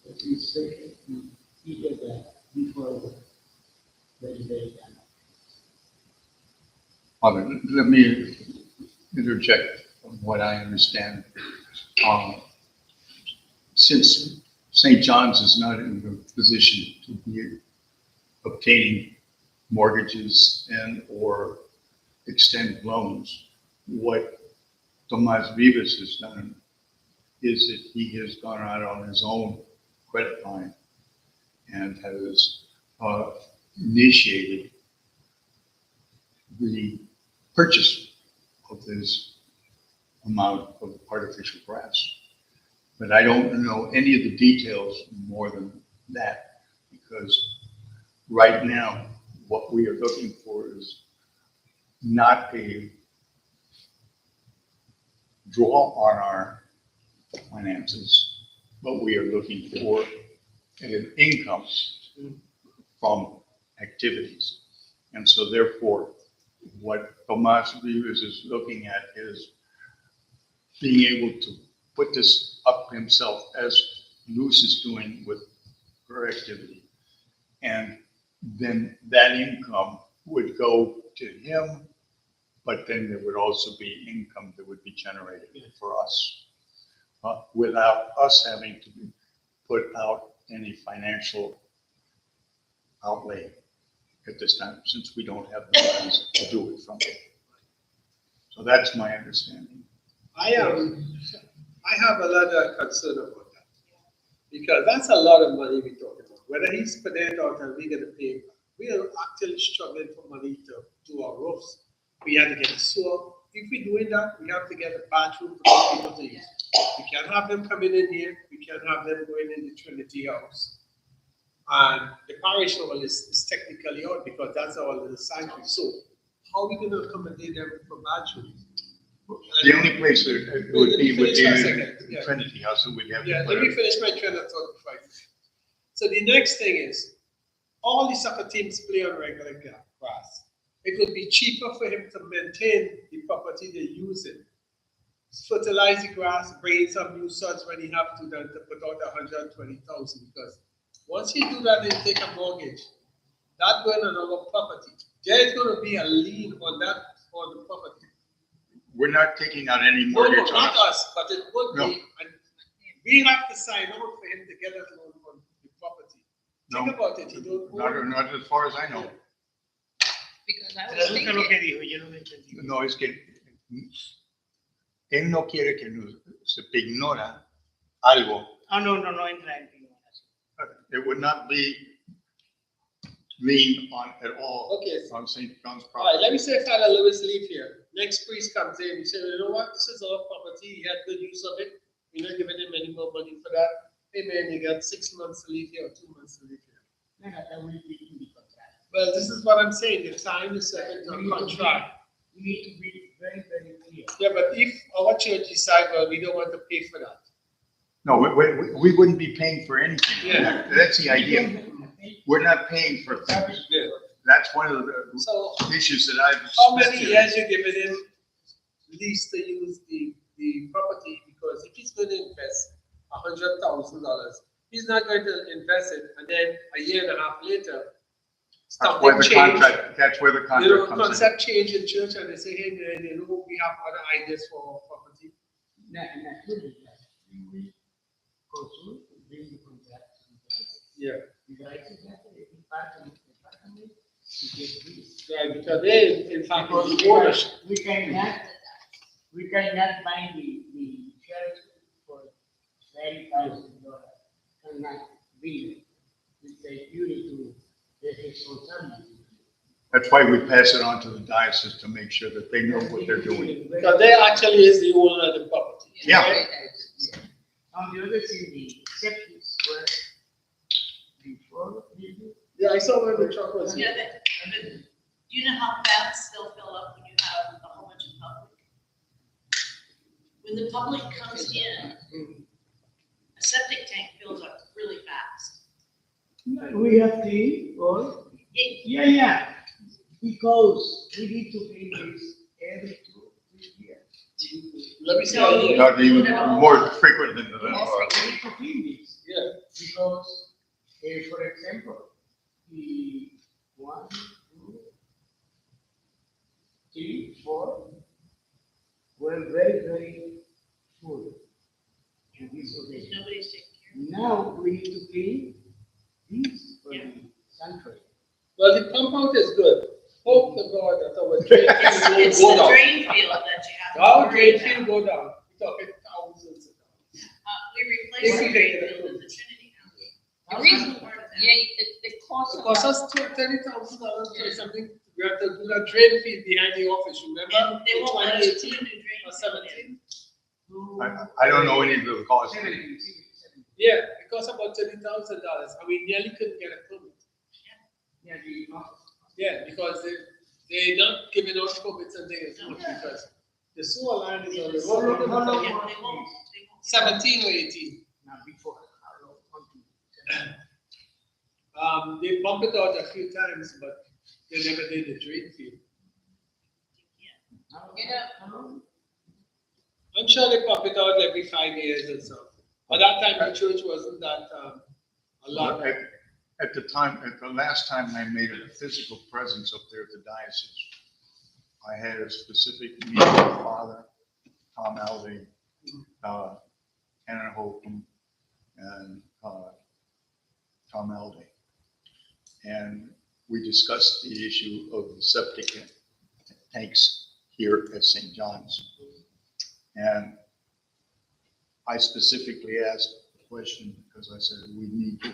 But it's bigger than before, very done. Let me interject from what I understand. Since St. John's is not in the position to be obtaining mortgages and or extend loans, what Tomas Vivas has done is that he has gone out on his own credit line and has initiated the purchase of this amount of artificial grass. But I don't know any of the details more than that, because right now, what we are looking for is not a draw on our finances, but we are looking for an income from activities. And so therefore, what Tomas Rivas is looking at is being able to put this up himself, as Luz is doing with her activity. And then that income would go to him, but then there would also be income that would be generated for us, without us having to put out any financial outlay at this time, since we don't have the funds to do it from it. So that's my understanding. I have a lot of concern about that, because that's a lot of money we're talking about. Whether he's putting it out and we're gonna pay, we are actually struggling for money to do our roofs. We have to get a sewer. If we're doing that, we have to get a bathroom for people to use. We can't have them coming in here. We can't have them going in the Trinity House. And the parish hall is technically out because that's our little sanctuary. So how are we going to accommodate them for bathrooms? The only place that it would be within the Yeah. Trinity House that we'd have to Yeah, put let me it. finish my train of thought before I finish. So the next thing is, all the soccer teams play on regular grass. It would be cheaper for him to maintain the property they're using, fertilize the grass, bring some new sods when he have to, then to put out 120,000. Because once he do that, they take a mortgage. That going on our property. There's going to be a lien on that, on the property. We're not taking out any No, mortgage on not us. us, but it would No. be. And we have to sign out for him to get a loan on the property. Think No. about it. You don't own. Not as far as I know. Because I was Traduzca lo que thinking, dijo, yo no lo entendí. No, es que él no quiere que se ignora algo. Ah, no entra en ignoración. It would not be lien on at all Okay. on St. John's All right, property. let me say Father Lewis leave here. Next priest comes in, he said, you know what, this is our property, he had good use of it. We're not giving him any more money for that. Hey man, you got 6 months to leave here or 2 months to leave here. No, that will be in the contract. Well, this is what I'm saying, the time is set into a contract. We need to be very, very clear. Yeah, but if our church decide, well, we don't want to pay for that. No, we wouldn't be paying for anything. Yeah. That's the idea. We're not paying for things. Yeah. That's one of the So issues that I've. how many years you giving him lease to use the property? Because if he's going to invest $100,000, he's not going to invest it and then a year and a half later, something change. That's where the You know, contract comes in. concept change in church and they say, hey, man, you know, we have other ideas for property. Naturally, that we will go through, bring the contract to us. Yeah. You guys have a department, to get this. Right, because they, in fact, Because it's ownership. we cannot buy the church for $30,000. Cannot be. It's a duty to the responsibility. That's why we pass it on to the diocese to make sure that they know what they're doing. Because they actually is the owner of the property. Yeah. Right? On the other thing, the septics were before the. Yeah, I saw where the truck was. Yeah, but do you know how fast they'll fill up when you have a whole bunch of public? When the public comes in, a septic tank fills up really fast. We have clean, or? Yeah, because we need to clean this every 2 years. Let me see. So- Yeah. Not even more frequent than that. We need to clean this. Yeah. Because, for example, the 1, 2, 3, 4 were very full. And this was it. Nobody's taking care Now we need to clean this for Yeah. the sanctuary. Well, the pump out is good. Hope to God that our drain of it. field It's will the go down. drain field that you have to Our worry drain field about. go down. We're talking thousands of dollars. We replaced the drain field at the Trinity House. The That reason, was part of that. yeah, the cost It of cost that, us $30,000 for something. We have to do that drain field behind the office, remember? And they won't let us put a 2018 new drain or field in. 17? I don't know any of the causes. 70. Yeah, it cost about $30,000 and we nearly couldn't get a permit. Yeah, the, Yeah, because they're not giving out permits and things because the sewer line is on the road. Yeah, they won't. 17 or 18. now before, how long? They bumped it out a few times, but they never did the drain field. I'm sure they pump it out every 5 years or so. By that time, the church wasn't that a lot. At the last time I made a physical presence up there at the diocese, I had a specific meeting with Father Tom Alvey, Anna Holcomb, and Tom Alvey. And we discussed the issue of the septic tanks here at St. John's. And I specifically asked the question because I said, we need to,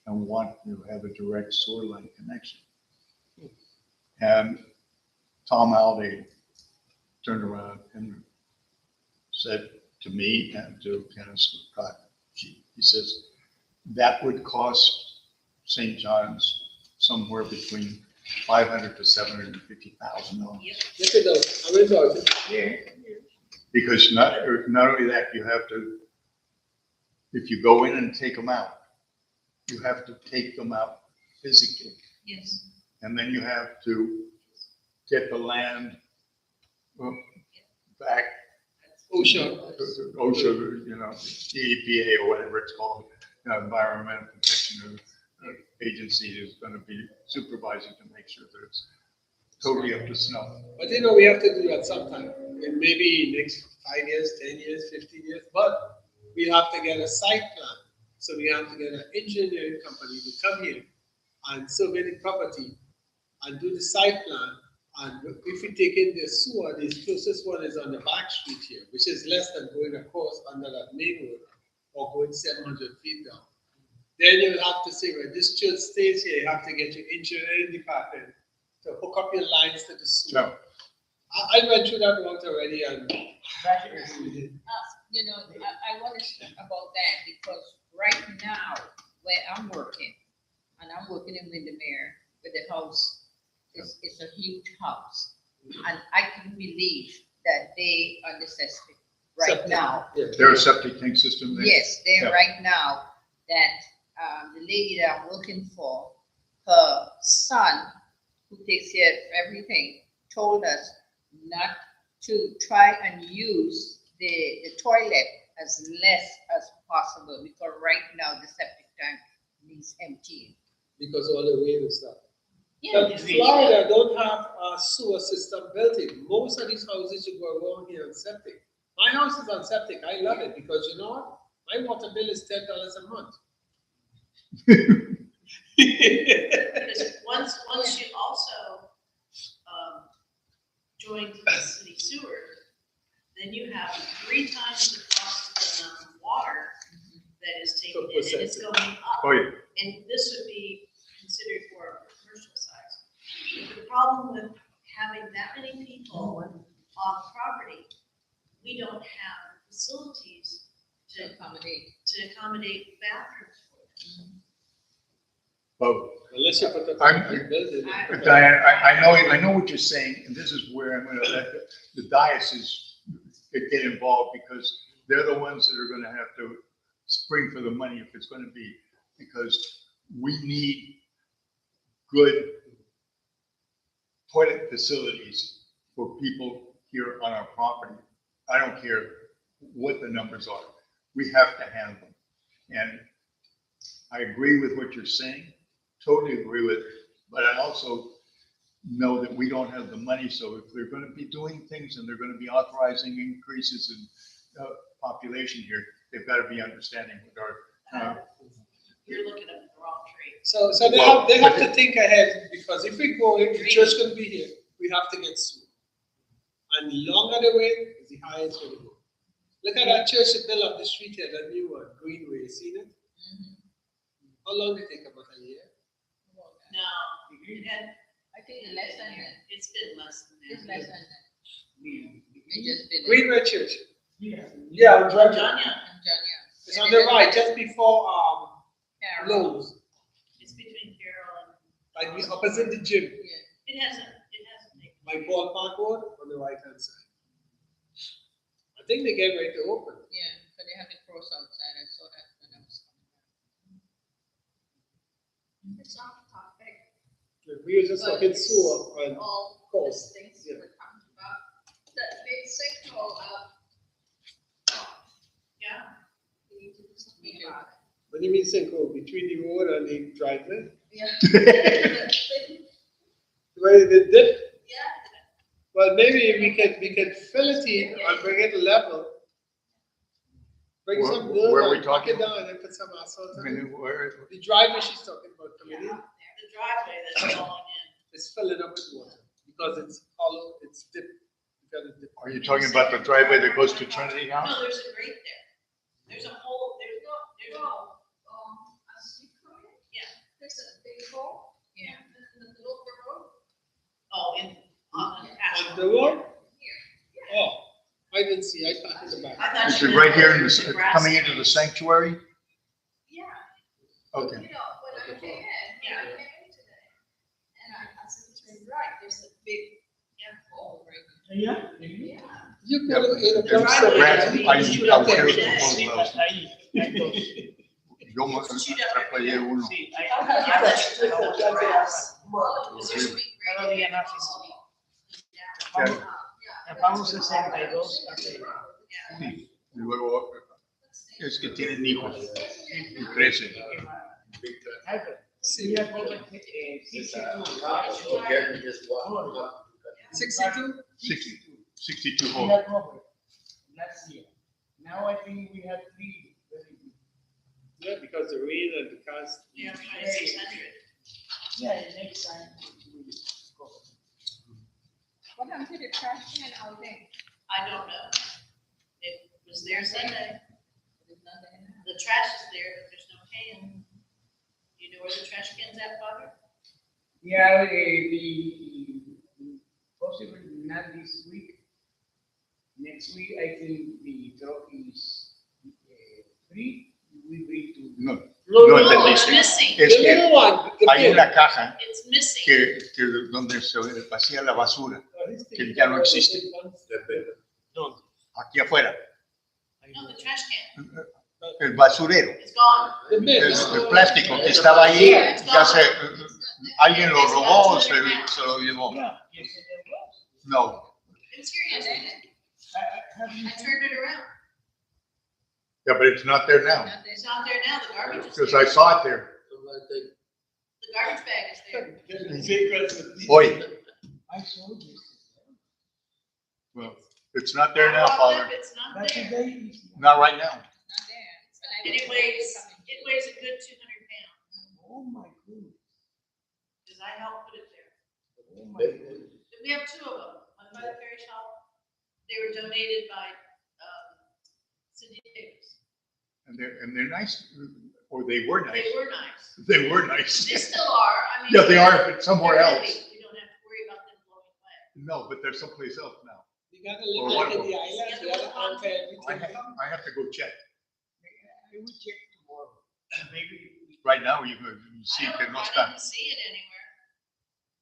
and want to have a direct sewer line connection. And Tom Alvey turned around and said to me and to Kenneth Scott, he says, that would cost St. John's somewhere between $500,000 to $750,000. Look at those. I went out. Yeah. Because not only that, you have to, if you go in and take them out, you have to take them out physically. Yes. And then you have to get the land back. OSHA. OSHA, you know, the EPA or whatever it's called, Environmental Protection Agency is going to be supervising to make sure that it's totally up to snuff. But you know, we have to do that sometime. And maybe next 5 years, 10 years, 15 years. But we have to get a site plan. So we have to get an engineering company to come here and survey the property and do the site plan. And if we take in the sewer, the closest one is on the back street here, which is less than going across under that main road or going 700 feet down. Then you have to say, well, this church stays here. You have to get your engineering department to hook up your lines to the sewer. So, I went through that once already and you know, I want to speak about that because right now, where I'm working, and I'm working in Windermere, with the house, it's a huge house. And I couldn't believe that they are necessary right Septic. now. there's a septic tank system there? Yes, they're Yeah. right now, that the lady that I'm working for, her son, who takes care of everything, told us not to try and use the toilet as less as possible, because right now the septic tank needs emptying. because all the rain and stuff. Yeah, But Florida don't have a sewer system built in. Most of these houses you go around here on septic. My house is on septic. I love it because you know what? My water bill is $10 a month. Because once you also, join to the city sewer, then you have 3 times the cost of water that is taken in, and it's going up. Oh, yeah. And this would be considered for a commercial size. But the problem with having that many people on property, we don't have facilities to accommodate bathrooms for them. Well, Unless you put a I'm- building. Diane, I know what you're saying, and this is where I'm gonna let the diocese get involved, because they're the ones that are gonna have to spring for the money if it's gonna be, because we need good toilet facilities for people here on our property. I don't care what the numbers are, we have to have them. And I agree with what you're saying, totally agree with it, but I also know that we don't have the money, so if they're gonna be doing things and they're gonna be authorizing increases in population here, they've gotta be understanding with our, You're looking at the wrong tree. So they have to think ahead, because if we go, if the church gonna be here, we have to get sewer. And the longer the wait, is the higher it's gonna go. Look at that church that built up the street here, that new one, Greenway, you seen it? How long did it take, about a year? No, it had, I think less than that. it's been less than It's that. less than that. They just did it. Greenway Church. Yeah. Yeah, on Georgia. Virginia, It's on the right, just before, Lowe's, it's between Carroll and. like the opposite the gym. It hasn't taken. Like ballpark road on the right hand side. I think they get ready to open. Yeah, but they have the cross outside. I saw that when I was coming. It's off topic. We were just But talking it's sewer and all course, these things yeah. we're talking about. That big sinkhole up. Yeah, We need to do something about it. what do you mean sinkhole? Between the road and the driveway? Yeah. Where they dip? Yeah. Well, maybe we can fill it in and bring it level. Bring Where- some where are dirt we and knock it talking? down and put some asphalt I on it. mean, where, The driveway she's talking about coming in, the driveway that's falling in. is filling up with water because it's hollow, it's dip. You gotta dip. are you talking about the driveway that goes to Trinity House? No, there's a grate there. There's a hole, there's no, I see, yeah. there's a big hole. Yeah. In the middle of the road. Oh, on the On asphalt. the road? Here. Oh, I didn't see, I thought in the back. I thought Is you it meant right here in the the, grass coming into the area. sanctuary? Yeah. Okay. You know, when I came in today, and I said, "You're right, there's a big, hole right Yeah. there." Yeah. You put it in a The dump driveway site. Brad, I quiero Sí, que todos lados. Ahí, hay dos. Yo me atrapé uno. Sí, I hay. thought you took the grass. Oh, Is there some big grate Cada día there? nace. Ya, Yeah. Vamos 62 hace. sí. Y luego, es que tienen hijos y crecen. See, Again, just one. 62? 62 We homes. had problem last year. Now I think we have 3 very good. Yeah, because the rain and the cars. Yeah, 600. Yeah, next time we will go. What happened to the trash can out there? I don't know. It was there Sunday. There's nothing in there. The trash is there, but there's no can. Do you know where the trash can's at, Father? Yeah, possibly not this week. Next week, I think the truck is free. We will to. No, No, No no, entendí. It's missing. the es que little one. The hay big. una caja It's missing. que donde se vacía la basura, que ya no existe. Aquí afuera, No, the trash can. el basurero, It's gone. The big. el plástico que estaba ahí, ya se, alguien lo robó o se lo llevó. Yeah, yes, it was. No, It's here yesterday. Have you I turned it around. yeah, but it's not there now, It's not there now, the garbage is because there. I saw it there. The garbage bag is there. Boy, I saw this. well, it's not there I now, walked Father. up, it's not That's there. very easy. Not right now. Not there. So I And it think weighs, it's coming it too. weighs a good 200 pounds, Oh my goodness. because I helped put it there. Oh my goodness. We have two of them, one by the parish hall. They were donated by, Cindy Davis. And they're nice, or they were nice. They were nice. They were nice. They still are, I mean. Yeah, they are, but somewhere they're else. heavy. We don't have to worry about them blowing away. No, but they're someplace else now. You gotta Or live one like of in the them. islands, you gotta anchor I everything. have to go check. I will check tomorrow. Maybe. Right now, you see I que don't, no I está. didn't see it anywhere.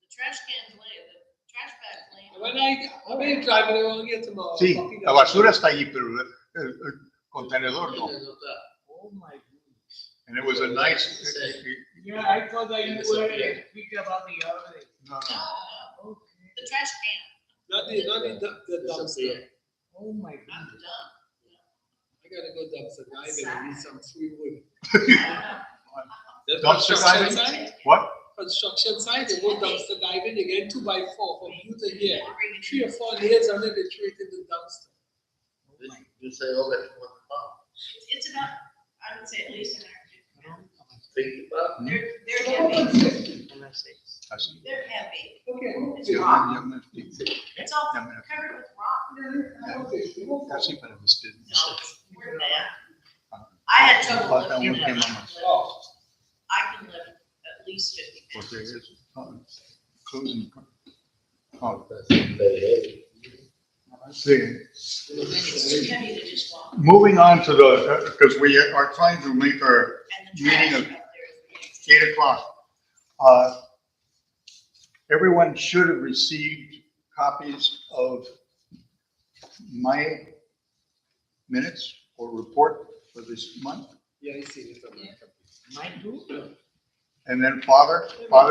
The trash cans lay, the trash bags lay. When I'm gonna drive around here tomorrow. Sí, fucking la basura está ahí, pero el contenedor no. Oh my goodness. And it was a nice. Yeah, I thought that you It's were okay. speaking about the other day. No, no. Okay. The trash can, Not the dumpster. Oh my I'm goodness. done. I gotta go dumpster diving and need some free wood. The Dumpster construction diving? site, What? construction site, they go dumpster diving, they get 2x4 from you to here. Bring it 3 or 4 nails on it, they throw it in the dumpster. You say over 20 pounds. It's about, I would say at least an hour. 50 pounds? They're heavy, Así. they're heavy. Okay. It's Ya, rock, ya me expliqué. it's all Ya me- covered with rock. Casi para vestir. No, we're bad. I had trouble Falta un lifting them. tema más. Oh, I can lift at least 50 pounds. Porque es closing. Oh, Very sí. It's too heavy to just walk. Moving on to the, because we are trying to make our And the meeting trash of up there is. 8 o'clock. Everyone should have received copies of my minutes or report for this month. yeah, I see it on my computer. Mine too? And then Father,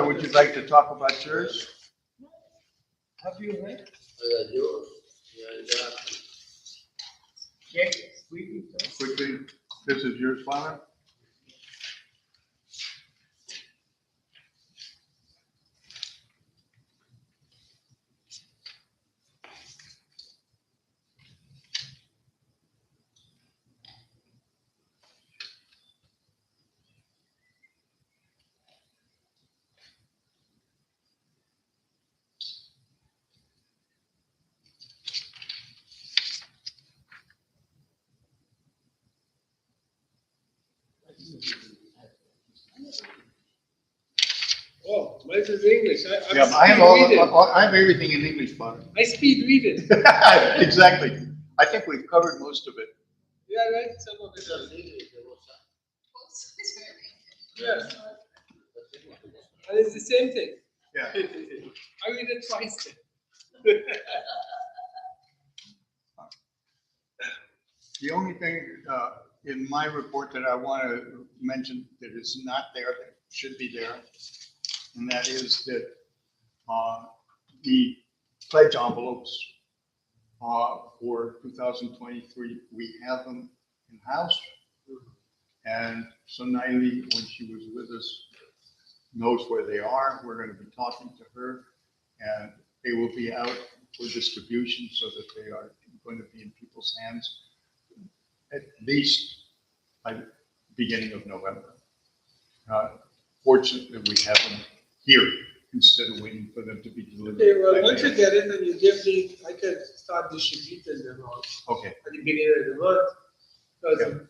would you like to talk about yours? Have you read? I got yours. Yeah, I got. Check quickly, sir. Quickly, this is yours, Father. Oh, mine is English. I'm Yeah, I have speed reading. I have everything in English, Father. I speed reading. Exactly. I think we've covered most of it. Yeah, right, some of it. Yes, and it's the same thing. Yeah. I read it twice then. The only thing in my report that I want to mention that is not there, that should be there, and that is that the pledge envelopes for 2023, we have them in-house. And so Naili, when she was with us, knows where they are. We're going to be talking to her, and they will be out for distribution so that they are going to be in people's hands at least by the beginning of November. Fortunately, we have them here instead of waiting for them to be delivered. Okay, well, once you get it and you give me, I can start distributing them all Okay, at the beginning of the month. Because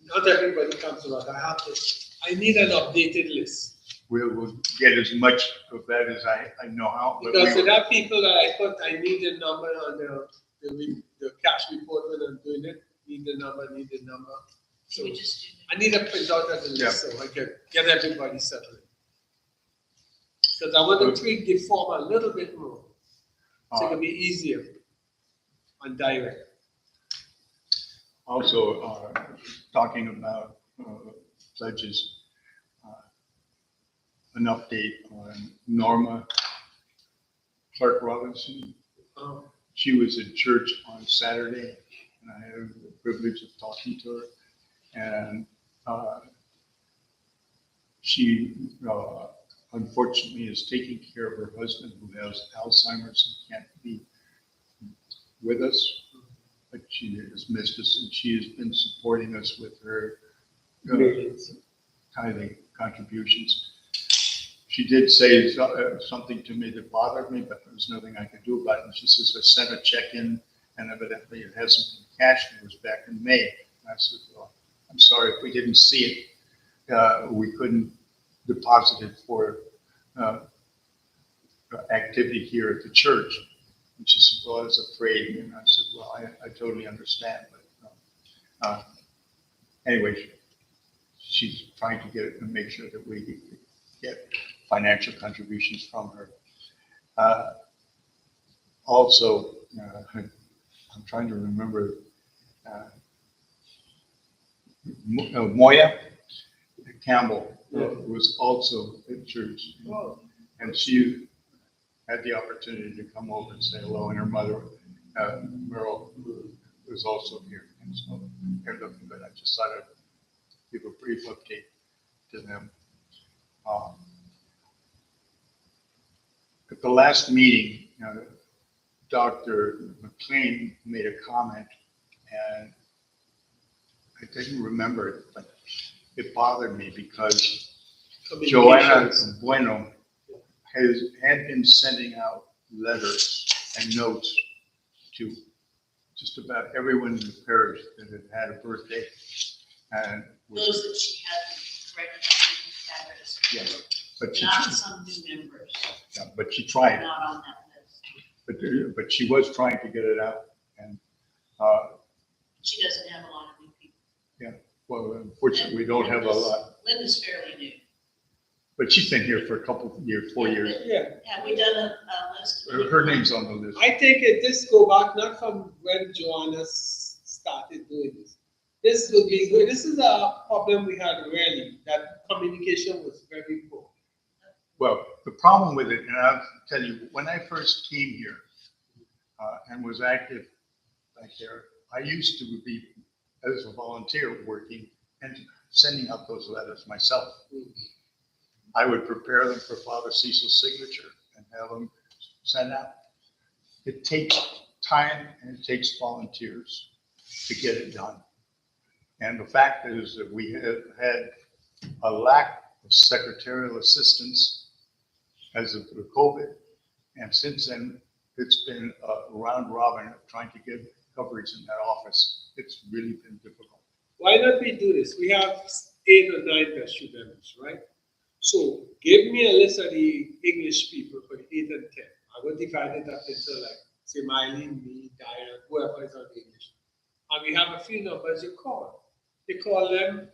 not everybody comes around. I need an updated list. we'll get as much of that as I know how. but Because we- there are people that I put, I need the number on the cash report when I'm doing it, need the number. So Can we just do I need a printout of the list so I can get everybody settled. Because I want to tweak the form a little bit more, so it can be easier and direct. Also, talking about pledges, an update on Norma Clark Robinson. She was in church on Saturday, and I had the privilege of talking to her. And she unfortunately is taking care of her husband who has Alzheimer's and can't be with us. But she has missed us, and she has been supporting us with her tithing contributions. She did say something to me that bothered me, but there was nothing I could do about it. And she says, I sent a check in, and evidently it hasn't been cashed. It was back in May. And I said, well, I'm sorry if we didn't see it. We couldn't deposit it for activity here at the church. And she said, well, I was afraid. And I said, well, I totally understand. But anyway, she's trying to get it and make sure that we get financial contributions from her. Also, I'm trying to remember, Moya Campbell was also at church. And she had the opportunity to come over and say hello, and her mother, Merle, was also here. And so they're looking good. I just thought I'd give a brief update to them. At the last meeting, Dr. McLean made a comment, and I didn't remember it, but it bothered me because Joanna Bueno had been sending out letters and notes to just about everyone in the parish that had had a birthday. And Those that she had correct address. Yes, but she, Not some new members, yeah, but she tried. not on that list. But she was trying to get it out, and She doesn't have a lot of new people. well, unfortunately, we don't have a lot. Linda's fairly new. But she's been here for a couple of years, 4 years. Yeah, Have we done a list? of Her name's on the list. I think this go back not from when Joanna started doing this. This would be good. This is a problem we had really, that communication was very poor. Well, the problem with it, and I'll tell you, when I first came here and was active back there, I used to be, as a volunteer, working and sending out those letters myself. I would prepare them for Father Cecil's signature and have them sent out. It takes time and it takes volunteers to get it done. And the fact is that we have had a lack of secretarial assistance as of the COVID. And since then, it's been a round robin of trying to get coverage in that office. It's really been difficult. Why not we do this? We have 8 or 9 Vestry members, right? So give me a list of the English people for the 8 and 10. I will divide it up into like, say, Miley, me, Diane, whoever is on the English. And we have a few numbers you call. You call them.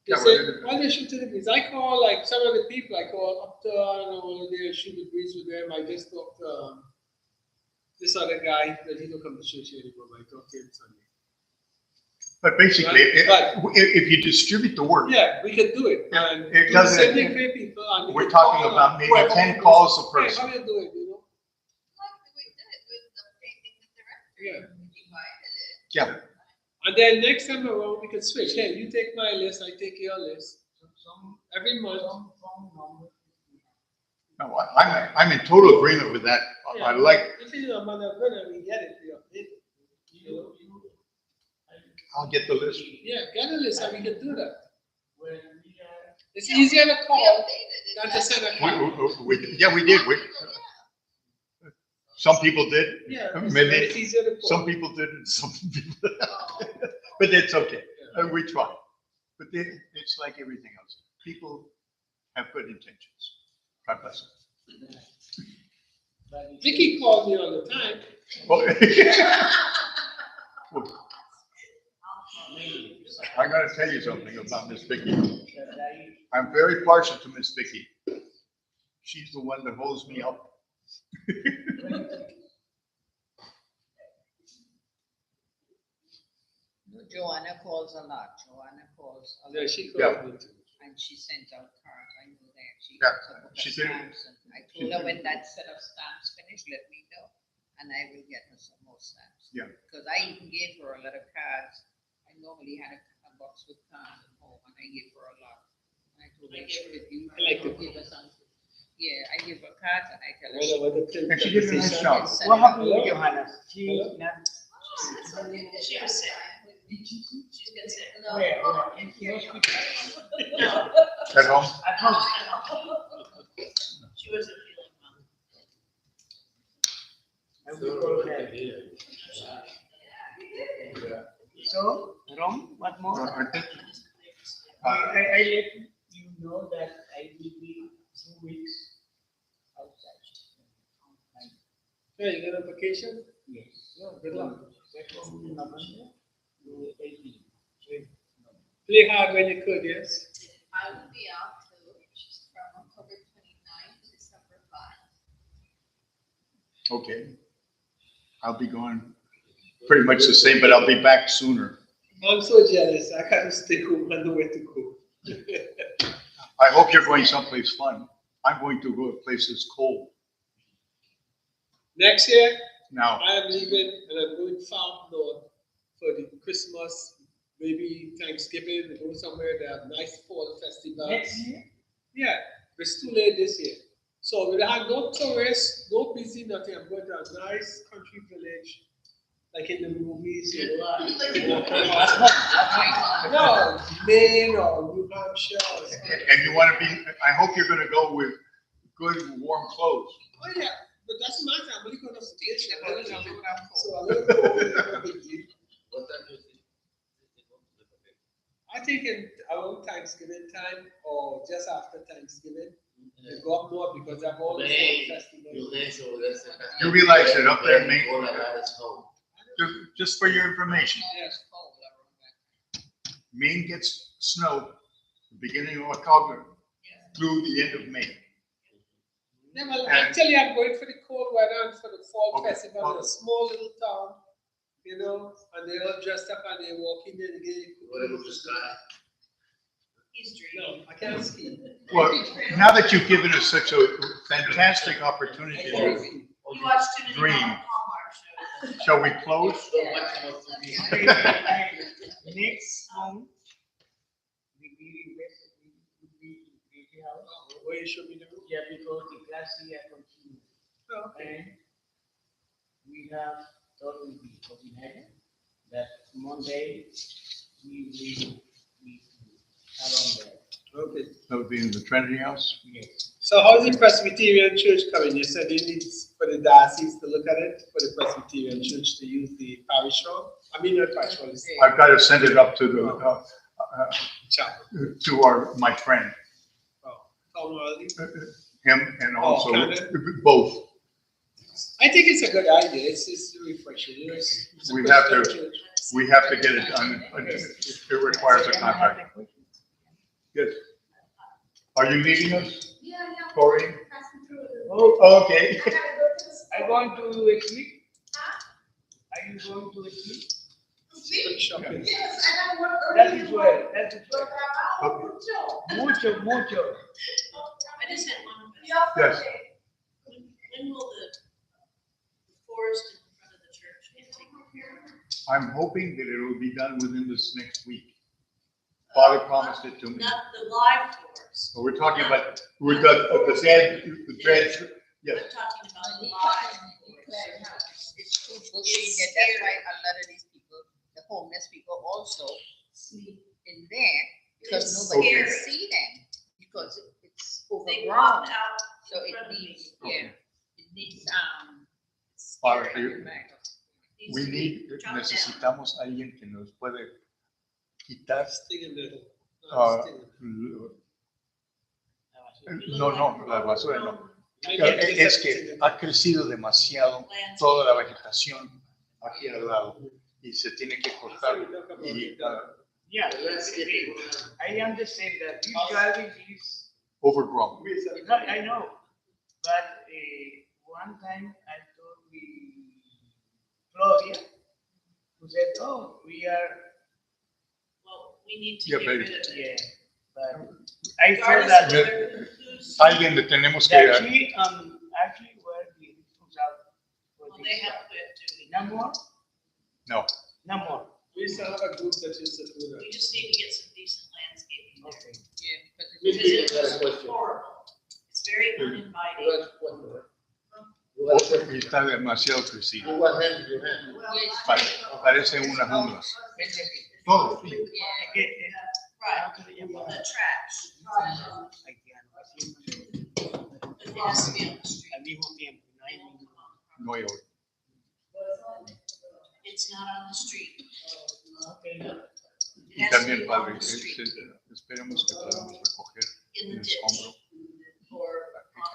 They say, why they shoot to the breeze? I call like some of the people, I call up to, I don't know, they shoot the breeze with them. I just talked to this other guy that he don't come to church anymore, but I talked to him Sunday. But basically, if you distribute the work, Yeah, we can do it. Yeah, And it do doesn't- the same thing for people. And we we're can talking call about maybe whoever 10 wants calls a to- person. How do you do it, you know? Like we did with the painting the directory. Yeah. We divided it. Yeah. And then next time around, we can switch. Hey, you take my list, I take your list. Every month. no, I'm in total agreement with that. Yeah, I like, If it's a mother good, and we get it, we update it. You know? I'll get the list. Yeah, get a list, and we can do that. When we are, It's easier to We call updated it. than to send a call. Yeah, we did. Some people did. Yeah, Maybe it's easier to call. some people didn't, some people, but it's okay. We try. But it's like everything else. People have good intentions. God bless them. Vicky calls me all the time. Well, I gotta tell you something about Miss Vicky. I'm very partial to Miss Vicky. She's the one that holds me up. Joanna calls a lot. Joanna calls a Yeah, lot. she Yeah. calls me too. And she sends out cards. I know that. She Yeah, puts up she her did. stamps. And I She told her did. when that set of stamps finish, let me know. And I will get her some more stamps. Yeah. Because I even gave her a lot of cards. I normally had a box with cards at home and I gave her a lot. I told her share with you. I like I'll the- give her some. Yeah, I give her cards and I tell her. Well, what the And she did a nice job. What happened with Hello? Johanna? She Hello? not. She was sick. She's been sick. Where? In the hospital? No, At home? At home. she wasn't feeling well. I will call her. So, Rom, what more? I think, I let you know that I will be 2 weeks outside. Hey, you got a vacation? Yes. No, good luck. Second November to 18. Play hard when you could, yes? I will be out too, from October 29th to December 5. okay. I'll be going pretty much the same, but I'll be back sooner. I'm so jealous. I can't stay home. I know where to go. I hope you're going someplace fun. I'm going to go to places cold. Next year, Now, I am leaving and I'm going far north for the Christmas, maybe Thanksgiving, go somewhere that have nice fall festivals. Next year? Yeah, it's too late this year. So we have no tourists, no busy, nothing. I'm going to a nice country village, like in the movies. You know, no, Maine or New Hampshire or something. and you want to be, I hope you're going to go with good warm clothes. Oh yeah, but that's my time. I'm only going to vacation. About it, I'll look up for. So a little cold, big deal. What time do you think? I think in around Thanksgiving time or just after Thanksgiving, they go up north because I've all the May, fall festivals. you mentioned that's the. You realize that up there in Maine- All of that is home. Just for your information, It's cold around that. Maine gets snow the beginning of October through the end of May. Yeah, well, And- actually, I'm going for the cold weather and for the fall Okay, festival in okay. a small little town, you know, and they all dressed up and they walk in there and get. What about the sky? He's dreaming. No, I can't ski. Well, now that you've given us such a fantastic opportunity, I can't ski. You watched too many Dream. Hallmark shows. shall we close? So much more to be. Next month, we will be the house. Where you show me the room? Yeah, because the class here continues. And we have thought with the coordinator that Monday we will be around there. Okay. That would be in the Trinity House? Yes. So how's the Presbyterian Church coming? You said you need for the diocese to look at it, for the Presbyterian Church to use the parish hall? I mean, not parish hall, it's I've got to send it up to chapel. my friend, Oh, Tom Harley. him and also Canada. both. I think it's a good idea. It's refreshing. You know, it's a We have to- Christian church. We have to get it done. It requires a contract. Yes. Are you leaving us, Yeah, yeah. Corey? Passing through. Oh, okay. I gotta go to the Are you store. going to sleep? Huh? Are you going to sleep? Good shopping. Yes, I gotta work That early. is well, that is But well. I'm out. Mucho, mucho. I just had one question. Yeah, Yes. okay. When will the forest in front of the church get taken care of? I'm hoping that it will be done within this next week. Father promised it to me. Not the live forest. So we're talking about, with the dredge, yes. I'm talking about He live. It's too bushy, and that's why a lot of these people, the homeless people also sleep in there because It's nobody can scary. see them, because it's They overgrown. walked out So in it front of me. needs, yeah, it needs, Father, scary. Needs we to be need, chopped down. necesitamos alguien que nos puede quitar, Sting in the. no, la basura no. Maybe Es it's que ha crecido demasiado toda la vegetación aquí al lado y se tiene que cortar y Yeah, I understand that this driving is, overgrown. I know, but one time I told Claudia, who said, oh, we are, Well, we need to Yeah, get but- rid of it. yeah, but I thought Regardless that, of whether who's, Alguien le tenemos que, that she actually were the responsible for well, they this. have quit doing it. No more? no, No more. We used to have a group that used to do that. We just need to get some decent landscaping there. Okay. Yeah, but the Miss Because Vicky it got a was question. horrible. It's very uninviting. You got a question, right? You got a question. Está demasiado crecido. You got hand in your hand. Parecen unas junglas. Todo, sí. Yeah. Right, the trash. It has to be on the street. Al mismo tiempo, no hay ningún. No hay orden. It's not on the street. Okay. It Y has to también, be padre, on the street, esperemos que podamos recoger in the el ditch, escombro. or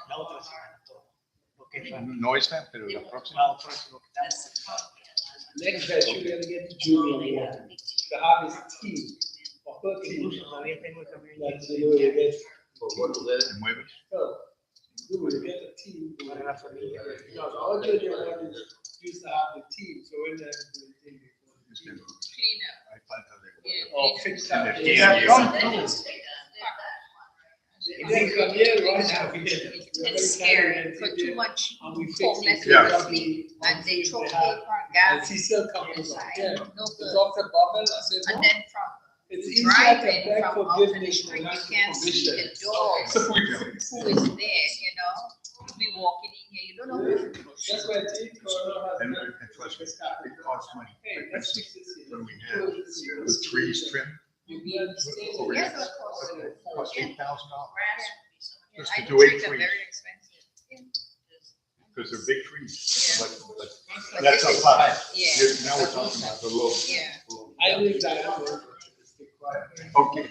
La on otra the semana, todo. Lo que falta. No esta, pero la próxima. La próxima que That's estamos. the problem. Next batch, you're gonna get the junior one, to have his team, or her team. Incluso todavía tengo el camión That's lleno the de way it is. Por what ustedes. ¿Se mueve? So, you will get a team. para la familia. No, the all junior one is used to have the team, so when they're doing the thing before. Este, Clean up. hay falta de. Yeah. Or clean up. fix up. Energía. Yeah, Yeah. don't do. They come here right now. It's scary for too much And we fix homeless it. Yeah. people sleep and they throw paper and And gas she still comes inside. yeah. No The good. doctor Bubble, I said, And no, then from it's easier to driving beg from out in the forgiveness street, than you ask can't see permission. the dog So we who fix is there, you know? You be walking in here, you don't know who's That's why T. Corona And has. it was, it costs money. Hey, let's fix this here. When we have the trees trimmed, You understand? over Yes, here, of course. it costs $8,000. Yeah, Just I to know do 8 trees are trees. very expensive. Yeah. Because they're big trees. Yeah. But But that's this up is- high. Yeah. Now we're talking about the low. Yeah. I live that way. Okay.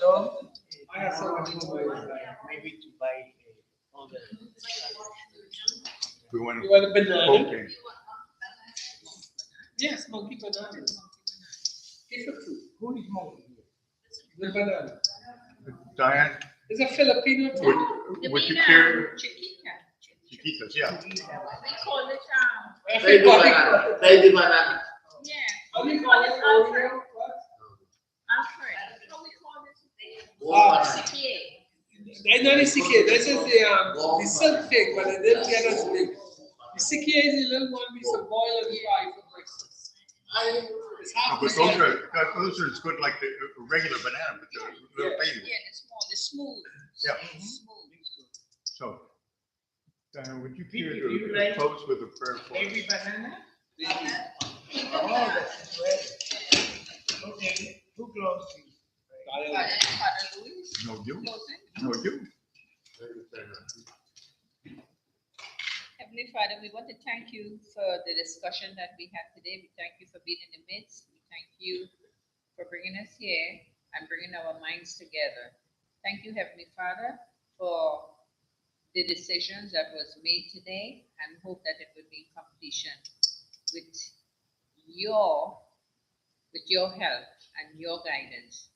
So, I have so many ways. maybe to buy all the. We want You to, want a banana? okay. Yes, monkey banana. Pick a fruit. Who is more here? The banana. Diane, It's a Filipino would, fruit. would you care, Chiquita. chiquitas, yeah. We call it, Baby banana, baby banana. yeah. How do you call it? Oreo? What? Alfred. How we call it? One banana. CPA. They know the CK. This is the silk fig, but it didn't get as big. The CK is the little one we used to boil and fry for breakfast. It's No, half but the those are as good like the regular banana, but they're little baby. Yeah, the small, Yeah. smooth. So, Diane, would you You- care you to like close with a prayer for us? Baby banana? Oh, that's great. Okay, who close? Father Louis, No, you, closing. no, you. Heavenly Father, we want to thank you for the discussion that we had today. We thank you for being in the midst. We thank you for bringing us here and bringing our minds together. Thank you, Heavenly Father, for the decisions that was made today, and hope that it will be completion with your help and your guidance.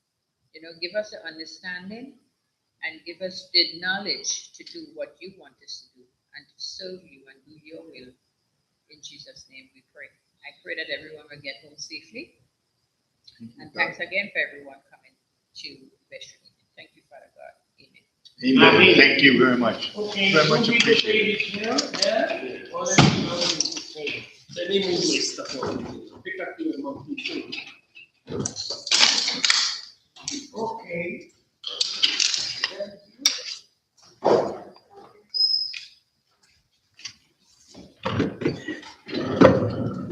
You know, give us the understanding and give us the knowledge to do what you want us to do and to serve you and do your will. In Jesus' name we pray. I pray that everyone will get home safely. And thanks again for everyone coming to Vestry. Thank you, Father God. Amen. Amen. Thank you very much. Okay, Very much who need to appreciated. say this here? Yeah? Or let me go and say it. Let me move my stuff over. Pick up your monkey too.